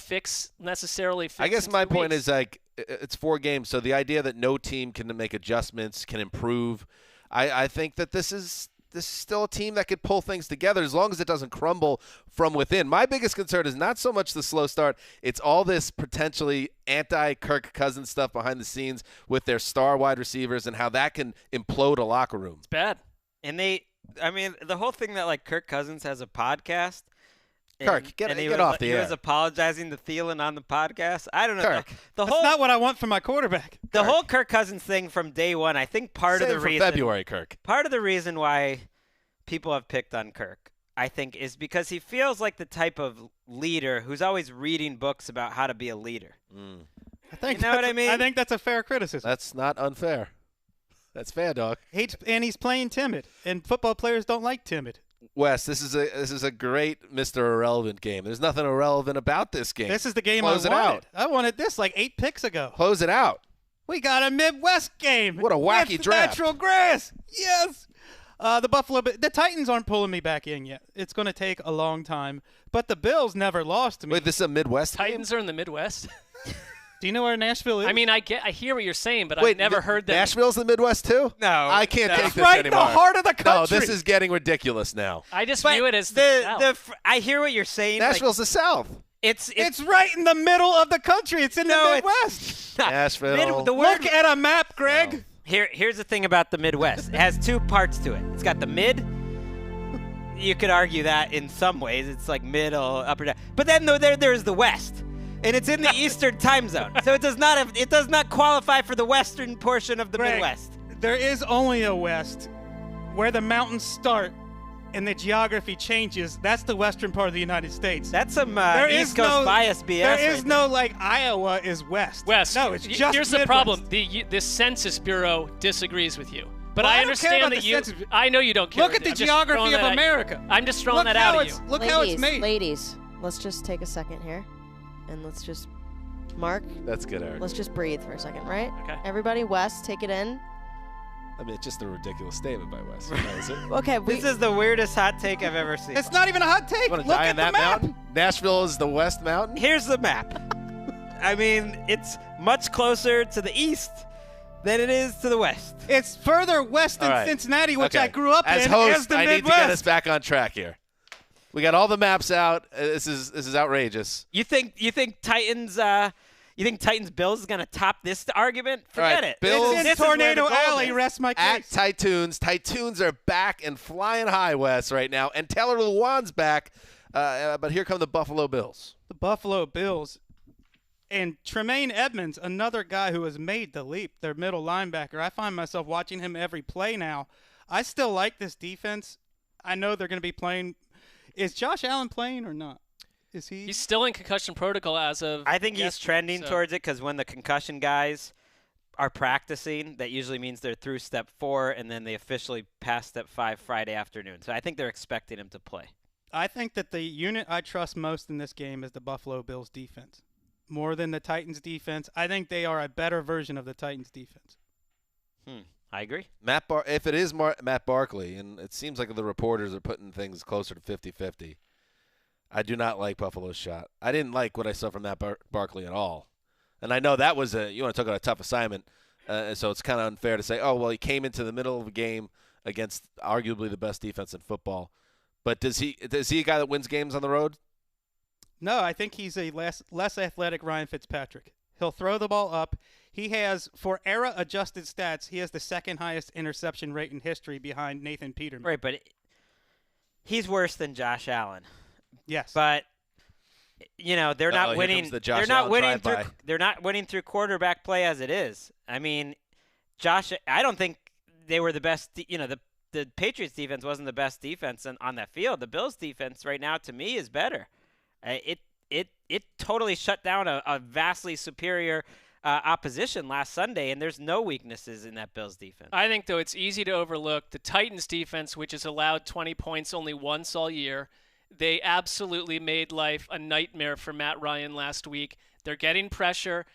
necessarily fix. I guess my point is it's 4 games, so the idea that no team can make adjustments, can improve. I think that this is still a team that could pull things together as long as it doesn't crumble from within. My biggest concern is not so much the slow start. It's all this potentially anti-Kirk Cousins stuff behind the scenes with their star wide receivers and how that can implode a locker room. It's bad. And the whole thing that Kirk Cousins has a podcast. Kirk, get off the air. He was apologizing to Thielen on the podcast. I don't know. Kirk. That's not what I want from my quarterback. The whole Kirk Cousins thing from day one, I think part of the reason February, Kirk. Part of the reason why people have picked on Kirk, I think, is because he feels like the type of leader who's always reading books about how to be a leader. I think you know what I mean? I think that's a fair criticism. That's not unfair. That's fair, dog. And he's playing timid, and football players don't like timid. Wes, this is a great Mr. Irrelevant game. There's nothing irrelevant about this game. This is the game Close I wanted. it out. I wanted this 8 picks ago. Close it out. We got a Midwest game. What a wacky with draft. Natural grass. Yes. The Titans aren't pulling me back in yet. It's going to take a long time. But the Bills never lost to me. Wait, this is a Midwest Titans game? are in the Midwest. Do you know where Nashville is? I mean, I hear what you're saying, but I've never heard that. Nashville's the Midwest too? No. I can't take this right anymore. in the heart of the country. No, this is getting ridiculous now. I just view it as the South. I hear what you're saying. Nashville's the South. It's right in the middle of the country. It's in the Midwest. Nashville. Look at a map, Greg. No. Here's the thing about the Midwest. It has 2 parts to it. It's got the mid. You could argue that in some ways it's like middle, up or down. But then there's the West. And it's in the Eastern time zone. So it does not qualify for the western portion of the Greg, Midwest. There is only a West where the mountains start and the geography changes, that's the western part of the United States. That's some East Coast bias BS. There is no, like, Iowa is west. West. No, it's just Here's Midwest. the problem. The Census Bureau disagrees with you. But Well, I I don't care understand about that the census. I know you don't care. Look at the geography of America. I'm just throwing that out at you. Look how it's made. Ladies, let's just take a second here, and let's just, Mark, That's good, Eric. let's just breathe for a second, right? Okay. Everybody, West, take it in. I mean, it's just a ridiculous statement by Wes. Is it? Okay, This is the weirdest hot take I've ever seen. It's not even a hot take. Want to Look die at on the that map. mountain? Nashville is the West Mountain? Here's the map. I mean, it's much closer to the east than it is to the west. It's further west than All right. Cincinnati, which Okay. I grew up as in, host, as the I Midwest. need to get us back on track here. We got all the maps out. This is outrageous. You think Titans Bills is gonna top this argument? All right, Forget it. Bills- It's This in is where the Tornado gold Alley. is. Rest my At case. Titans. Titans are back and flying high, Wes, right now. And Taylor Lewan's back. But here come the Buffalo Bills. The Buffalo Bills. And Tremaine Edmonds, another guy who has made the leap, their middle linebacker. I find myself watching him every play now. I still like this defense. I know they're going to be playing. Is Josh Allen playing or not? Is he? He's still in concussion protocol as of I think he's yesterday, trending so- towards it because when the concussion guys are practicing, that usually means they're through step 4, and then they officially pass step 5 Friday afternoon. So I think they're expecting him to play. I think that the unit I trust most in this game is the Buffalo Bills defense. More than the Titans defense. I think they are a better version of the Titans defense. I agree. If it is Matt Barkley, and it seems like the reporters are putting things closer to 50-50, I do not like Buffalo's shot. I didn't like what I saw from Matt Barkley at all. And I know that was you want to talk about a tough assignment, so it's kind of unfair to say, oh, well, he came into the middle of a game against arguably the best defense in football. But is he a guy that wins games on the road? No, I think he's a less athletic Ryan Fitzpatrick. He'll throw the ball up. He has, for era-adjusted stats, he has the second highest interception rate in history behind Nathan Peterman. Right, but he's worse than Josh Allen. Yes. But they're not here winning. comes the Josh They're not Allen winning through. drive-by. They're not winning through quarterback play as it is. I mean, I don't think they were the best. The Patriots defense wasn't the best defense on that field. The Bills defense right now, to me, is better. It totally shut down a vastly superior opposition last Sunday, and there's no weaknesses in that Bills defense. I think, though, it's easy to overlook the Titans defense, which has allowed 20 points only once all year. They absolutely made life a nightmare for Matt Ryan last week. They're getting pressure.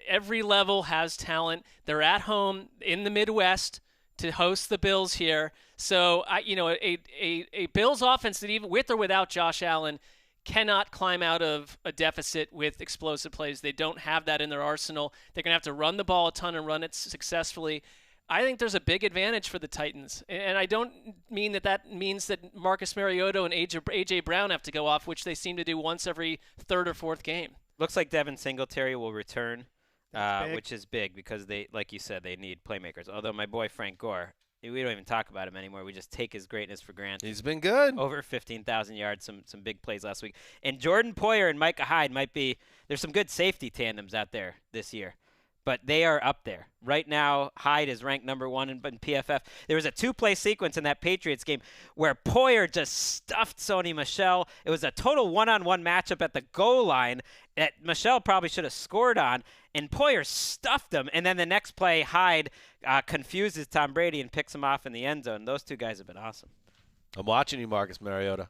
Every level has talent. They're at home in the Midwest to host the Bills here. So, a Bills offense that even with or without Josh Allen cannot climb out of a deficit with explosive plays. They don't have that in their arsenal. They're going to have to run the ball a ton and run it successfully. I think there's a big advantage for the Titans. And I don't mean that means that Marcus Mariota and A.J. Brown have to go off, which they seem to do once every third or fourth game. Looks like Devin Singletary will return, Big. which is big because they, like you said, they need playmakers. Although my boy Frank Gore, we don't even talk about him anymore. We just take his greatness for granted. He's been good. Over 15,000 yards, some big plays last week. And Jordan Poyer and Micah Hyde there's some good safety tandems out there this year. But they are up there. Right now, Hyde is ranked number 1 in PFF. There was a 2-play sequence in that Patriots game where Poyer just stuffed Sony Michel. It was a total one-on-one matchup at the goal line that Michel probably should have scored on, and Poyer stuffed him. And then the next play, Hyde confuses Tom Brady and picks him off in the end zone. Those two guys have been awesome. I'm watching you, Marcus Mariota.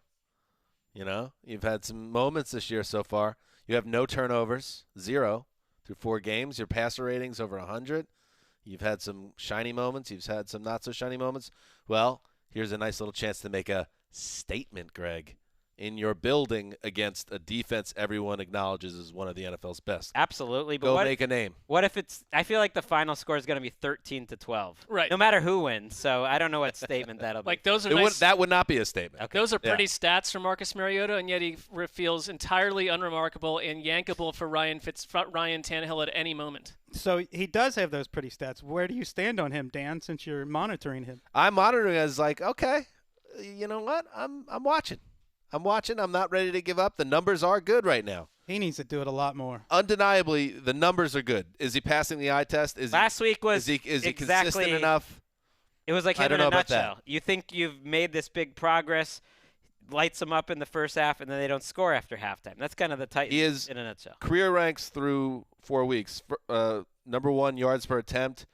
You've had some moments this year so far. You have no turnovers, 0. Through 4 games, your passer rating's over 100. You've had some shiny moments. You've had some not-so-shiny moments. Well, here's a nice little chance to make a statement, Greg, in your building against a defense everyone acknowledges is one of the NFL's best. Absolutely. But Go make a name. What if I feel like the final score is going to be 13-12. Right. No matter who wins. So I don't know what statement that'll be. Like those are That would not be a statement. Okay. Those are pretty stats for Marcus Mariota, and yet he feels entirely unremarkable and yankable for Ryan Tannehill at any moment. So he does have those pretty stats. Where do you stand on him, Dan, since you're monitoring him? I'm monitoring as like, okay, you know what? I'm watching. I'm not ready to give up. The numbers are good right now. He needs to do it a lot more. Undeniably, the numbers are good. Is he passing the eye test? Last week was is he exactly consistent enough? It was like him I don't in know a about nutshell. that. You think you've made this big progress, lights them up in the first half, and then they don't score after halftime. That's kind of the Titans in a nutshell. Career ranks through 4 weeks. Number 1 yards per attempt,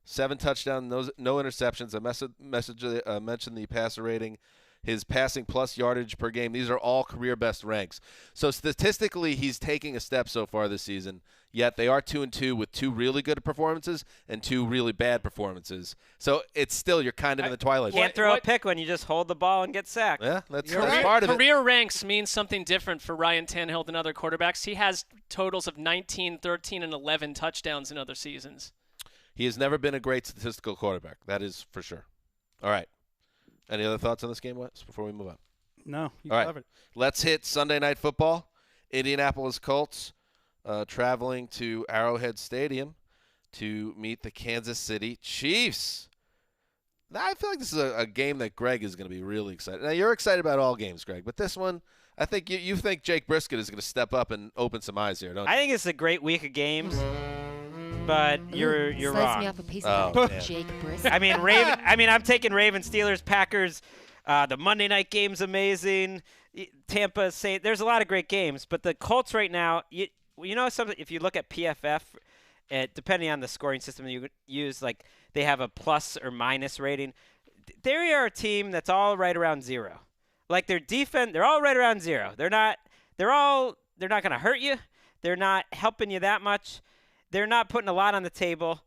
7 touchdowns, no interceptions. I mentioned the passer rating. His passing plus yardage per game. These are all career best ranks. So statistically, he's taking a step so far this season. Yet they are 2-2 with 2 really good performances and 2 really bad performances. So it's still you're kind of in the twilight. Can't throw a pick when you just hold the ball and get sacked. Yeah, that's part of it. Career ranks means something different for Ryan Tannehill than other quarterbacks. He has totals of 19, 13, and 11 touchdowns in other seasons. He has never been a great statistical quarterback. That is for sure. All right. Any other thoughts on this game, Wes, before we move on? No, you All right. covered. Let's hit Sunday Night Football. Indianapolis Colts traveling to Arrowhead Stadium to meet the Kansas City Chiefs. Now, I feel like this is a game that Greg is going to be really excited. Now, you're excited about all games, Greg, but this one, I think you think Jake Brisket is going to step up and open some eyes here, don't you? I think it's a great week of games, but you're wrong. Me up a piece of Jake Brisket. I mean, I'm taking Ravens, Steelers, Packers. The Monday night game's amazing. Tampa, Saints. There's a lot of great games, but the Colts right now, you know something. If you look at PFF, depending on the scoring system you use, like they have a plus or minus rating. They are a team that's all right around 0. Like their defense, they're all right around 0. They're not going to hurt you. They're not helping you that much. They're not putting a lot on the table.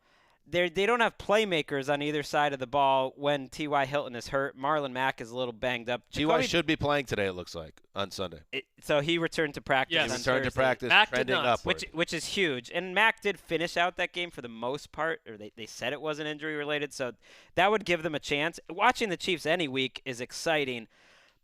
They don't have playmakers on either side of the ball when T.Y. Hilton is hurt. Marlon Mack is a little banged up. T.Y. should be playing today, it looks like, on Sunday. So he returned to practice. Yes. On He returned to Thursday. practice, Mack trending did not. upward. Which is huge. And Mack did finish out that game for the most part, or they said it wasn't injury-related, so that would give them a chance. Watching the Chiefs any week is exciting,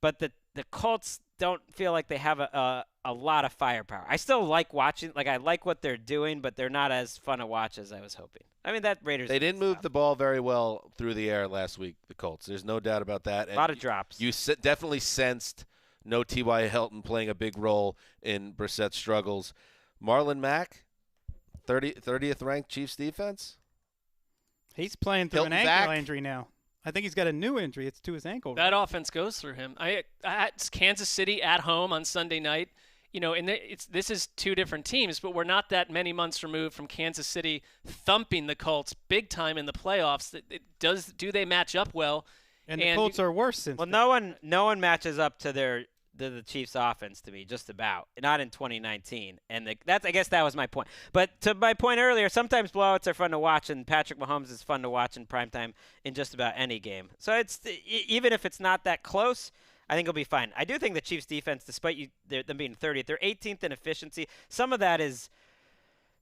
but the Colts don't feel like they have a lot of firepower. I still like watching. Like, I like what they're doing, but they're not as fun to watch as I was hoping. I mean, that Raiders. They didn't move the ball very well through the air last week, the Colts. There's no doubt about that. A lot of drops. You definitely sensed no T.Y. Hilton playing a big role in Brissett's struggles. Marlon Mack, 30th ranked Chiefs defense. He's playing through Hilton an ankle back. injury now. I think he's got a new injury. It's to his ankle. That offense goes through him. It's Kansas City at home on Sunday night. You know, and this is 2 different teams, but we're not that many months removed from Kansas City thumping the Colts big time in the playoffs. Do they match up well? And the Colts are worse since. Well, no one matches up to the Chiefs' offense to me, just about. Not in 2019, and I guess that was my point. But to my point earlier, sometimes blowouts are fun to watch, and Patrick Mahomes is fun to watch in primetime in just about any game. So it's even if it's not that close, I think it'll be fine. I do think the Chiefs' defense, despite them being 30th, they're 18th in efficiency. Some of that is,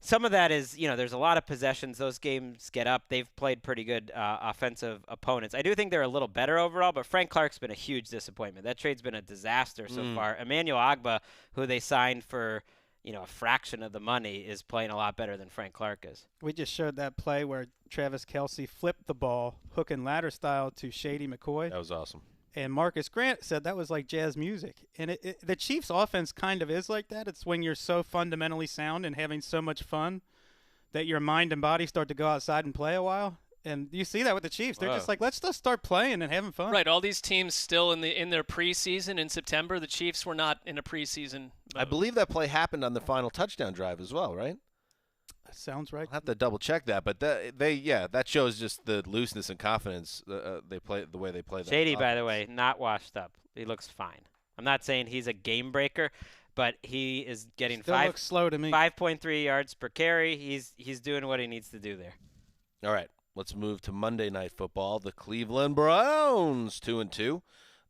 there's a lot of possessions. Those games get up. They've played pretty good offensive opponents. I do think they're a little better overall, but Frank Clark's been a huge disappointment. That trade's been a disaster so far. Emmanuel Ogbah, who they signed for, a fraction of the money, is playing a lot better than Frank Clark is. We just showed that play where Travis Kelce flipped the ball, hook and ladder style, to Shady McCoy. That was awesome. And Marcus Grant said that was like jazz music. And the Chiefs' offense kind of is like that. It's when you're so fundamentally sound and having so much fun that your mind and body start to go outside and play a while. And you see that with the Chiefs. They're just like, let's just start playing and having fun. Right. All these teams still in their preseason in September. The Chiefs were not in a preseason mode. I believe that play happened on the final touchdown drive as well, right? Sounds right. I'll have to double check that, but that shows just the looseness and confidence they play the way they play. Shady, by the way, not washed up. He looks fine. I'm not saying he's a game breaker, but he is getting looks slow to me. 5.3 yards per carry. He's doing what he needs to do there. All right, let's move to Monday Night Football. The Cleveland Browns 2-2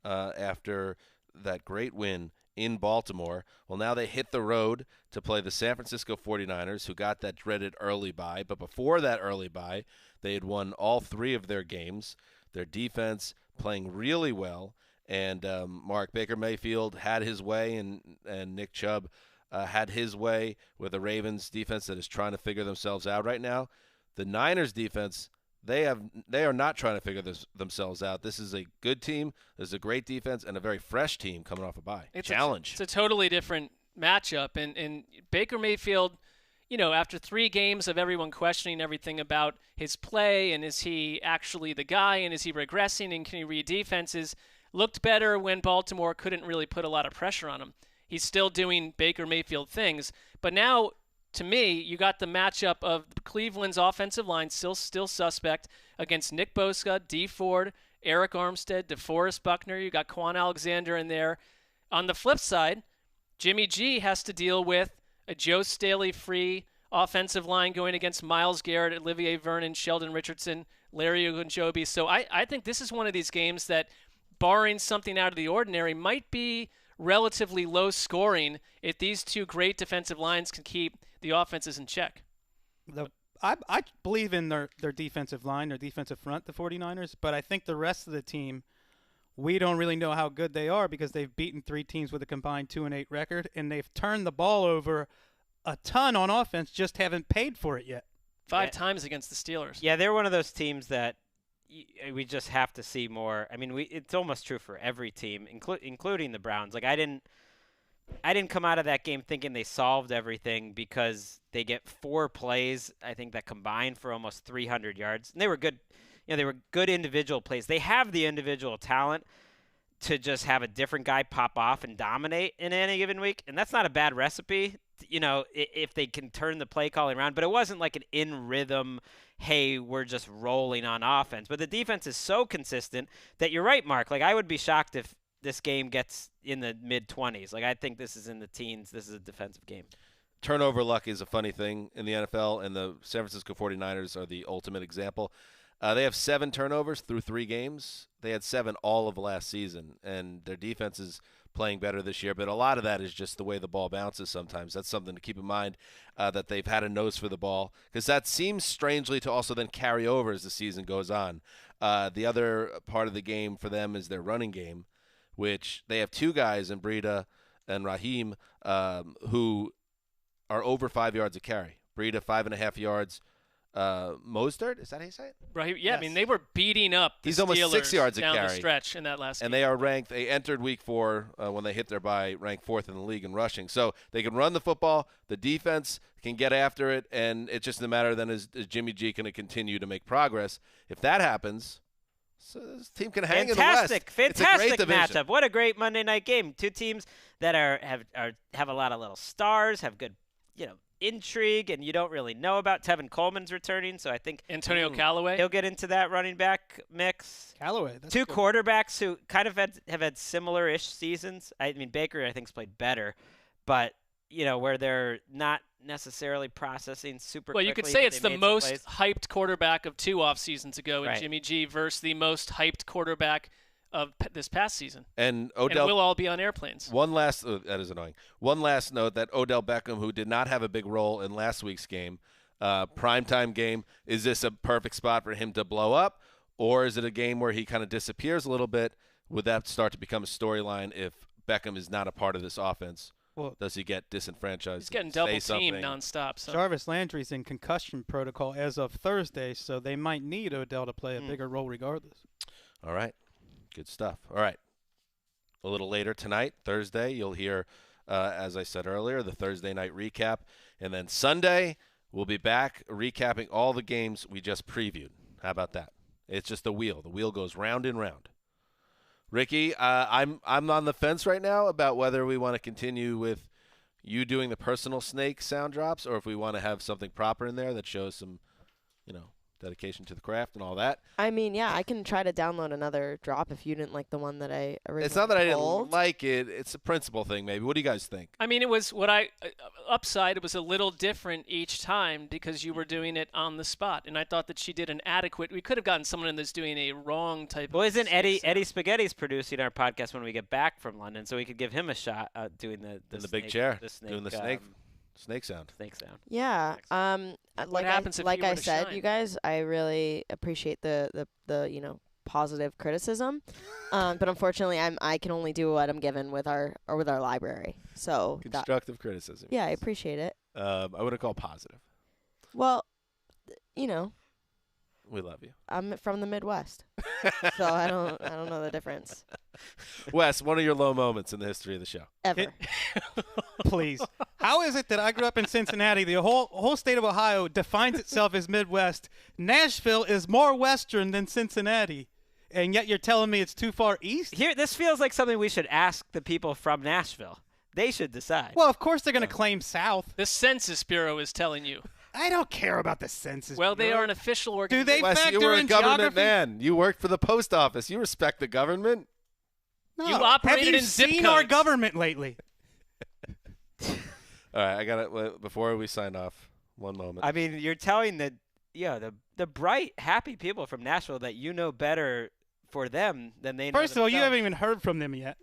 after that great win in Baltimore. Well, now they hit the road to play the San Francisco 49ers, who got that dreaded early bye. But before that early bye, they had won all 3 of their games. Their defense playing really well. And Mark Baker Mayfield had his way, and Nick Chubb had his way with the Ravens defense that is trying to figure themselves out right now. The Niners defense, they are not trying to figure themselves out. This is a good team. This is a great defense and a very fresh team coming off a bye. It's Challenge. It's a totally different matchup. And Baker Mayfield, after 3 games of everyone questioning everything about his play and is he actually the guy and is he regressing and can he read defenses, looked better when Baltimore couldn't really put a lot of pressure on him. He's still doing Baker Mayfield things. But now, to me, you got the matchup of Cleveland's offensive line still suspect against Nick Bosa, Dee Ford, Eric Armstead, DeForest Buckner. You got Quan Alexander in there. On the flip side, Jimmy G has to deal with a Joe Staley-free offensive line going against Myles Garrett, Olivier Vernon, Sheldon Richardson, Larry Ogunjobi. So I think this is one of these games that, barring something out of the ordinary, might be relatively low scoring if these two great defensive lines can keep the offenses in check. I believe in their defensive line, their defensive front, the 49ers, but I think the rest of the team, we don't really know how good they are because they've beaten 3 teams with a combined 2-8 record, and they've turned the ball over a ton on offense, just haven't paid for it yet. 5 times against the Steelers. Yeah, they're one of those teams that we just have to see more. I mean, it's almost true for every team, including the Browns. Like I didn't come out of that game thinking they solved everything because they get 4 plays, I think, that combined for almost 300 yards. And they were good. They were good individual plays. They have the individual talent to just have a different guy pop off and dominate in any given week. And that's not a bad recipe, if they can turn the play calling around. But it wasn't like an in-rhythm, hey, we're just rolling on offense. But the defense is so consistent that you're right, Mark. Like, I would be shocked if this game gets in the mid-20s. Like, I think this is in the teens. This is a defensive game. Turnover luck is a funny thing in the NFL, and the San Francisco 49ers are the ultimate example. They have 7 turnovers through 3 games. They had 7 all of last season, and their defense is playing better this year. But a lot of that is just the way the ball bounces sometimes. That's something to keep in mind, that they've had a nose for the ball, because that seems strangely to also then carry over as the season goes on. The other part of the game for them is their running game, which they have 2 guys in Breida and Raheem who are over 5 yards a carry. Breida 5.5 yards. Mostert, is that how you say it? Right. Yeah, Yes. I mean, they were beating up the He's almost Steelers 6 yards a down carry. the stretch in that last game. And they are ranked, they entered week 4 when they hit their bye, ranked 4th in the league in rushing. So they can run the football, the defense can get after it, and it's just a matter then is Jimmy G going to continue to make progress. If that happens, so this team can hang in the West. Fantastic matchup. What a great Monday night game. 2 teams that have a lot of little stars, have good, intrigue, and you don't really know about. Tevin Coleman's returning, so I think Antonio Callaway, he'll get into that running back mix. Callaway, that's 2 good. quarterbacks who kind of have had similar-ish seasons. I mean, Baker I think's played better, but where they're not necessarily processing super well, quickly. you could say it's the most plays. hyped quarterback of 2 off seasons ago in Right. Jimmy G versus the most hyped quarterback of this past season. And Odell, and we'll all be on airplanes. that is annoying. One last note, that Odell Beckham, who did not have a big role in last week's game, primetime game, is this a perfect spot for him to blow up, or is it a game where he kind of disappears a little bit? Would that start to become a storyline if Beckham is not a part of this offense? Well, does he get disenfranchised? He's getting double teamed nonstop. So. Jarvis Landry's in concussion protocol as of Thursday, so they might need Odell to play a bigger role regardless. All right. Good stuff. All right. A little later tonight, Thursday, you'll hear, as I said earlier, the Thursday night recap. And then Sunday, we'll be back recapping all the games we just previewed. How about that? It's just a wheel. The wheel goes round and round. Ricky, I'm on the fence right now about whether we want to continue with you doing the personal snake sound drops or if we want to have something proper in there that shows some, dedication to the craft and all that. I mean, yeah, I can try to download another drop if you didn't like the one that I originally It's not that I pulled. didn't like it. It's a principle thing, maybe. What do you guys think? I mean, it was upside. It was a little different each time because you were doing it on the spot, and I thought that she did an adequate. We could have gotten someone in that's doing a wrong type. Well, of isn't Eddie Spaghetti's producing our podcast when we get back from London, so we could give him a shot doing the big chair, doing the snake sound. Snake sound. Yeah. What happens if you were I to said, shine? you guys, I really appreciate the positive criticism, but unfortunately, I can only do what I'm given with our library. So Constructive criticism. Yeah, I appreciate it. I wouldn't call positive. Well, we love you. I'm from the Midwest, so I don't know the difference. Wes, one of your low moments in the history of the show. Ever. Please. How is it that I grew up in Cincinnati? The whole state of Ohio defines itself as Midwest. Nashville is more Western than Cincinnati. And yet you're telling me it's too far east? Here, this feels like something we should ask the people from Nashville. They should decide. Well, of course they're going to claim South. The Census Bureau is telling you. I don't care about the Census Well, they Bureau. are an official Do organization. they Wes, factor you were a in government geography? man. You worked for the post office. You respect the government. No. You operated Have you in zip seen our codes. government lately? All right, I got it. Before we sign off, one moment. I mean, you're telling the bright, happy people from Nashville that you know better for them than they know First of all, you themselves. haven't even heard from them yet.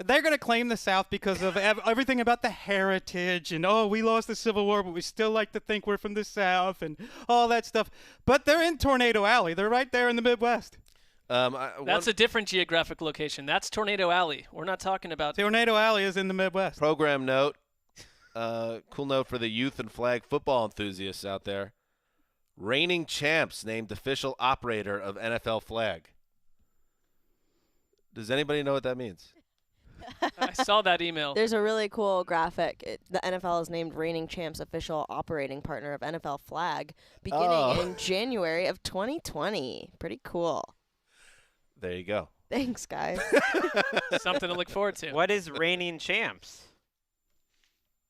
They're going to claim the South because of everything about the heritage and, oh, we lost the Civil War, but we still like to think we're from the South and all that stuff. But they're in Tornado Alley. They're right there in the Midwest. That's a different geographic location. That's Tornado Alley. We're not talking about. Tornado Alley is in the Midwest. Program note. Cool note for the youth and flag football enthusiasts out there. Reigning champs named official operator of NFL flag. Does anybody know what that means? I saw that email. There's a really cool graphic. The NFL is named reigning champs official operating partner of NFL flag beginning in January of 2020. Pretty cool. There you go. Thanks, guys. Something to look forward to. What is reigning champs?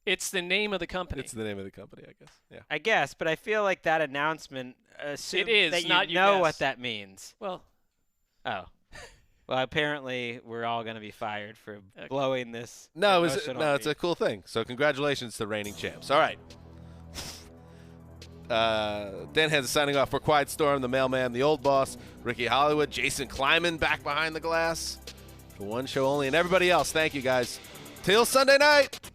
It's the name of the company. It's the name of the company, I guess. Yeah. I guess, but I feel like that announcement assumes is, that not you your know guess. what that means. Well, Oh. Well, apparently we're all going to be fired for blowing this. No, emotional it's a cool thing. So congratulations to reigning champs. All right. Dan Hansen signing off for Quiet Storm, the mailman, the old boss, Ricky Hollywood, Jason Kleiman back behind the glass for one show only, and everybody else. Thank you, guys. Till Sunday night.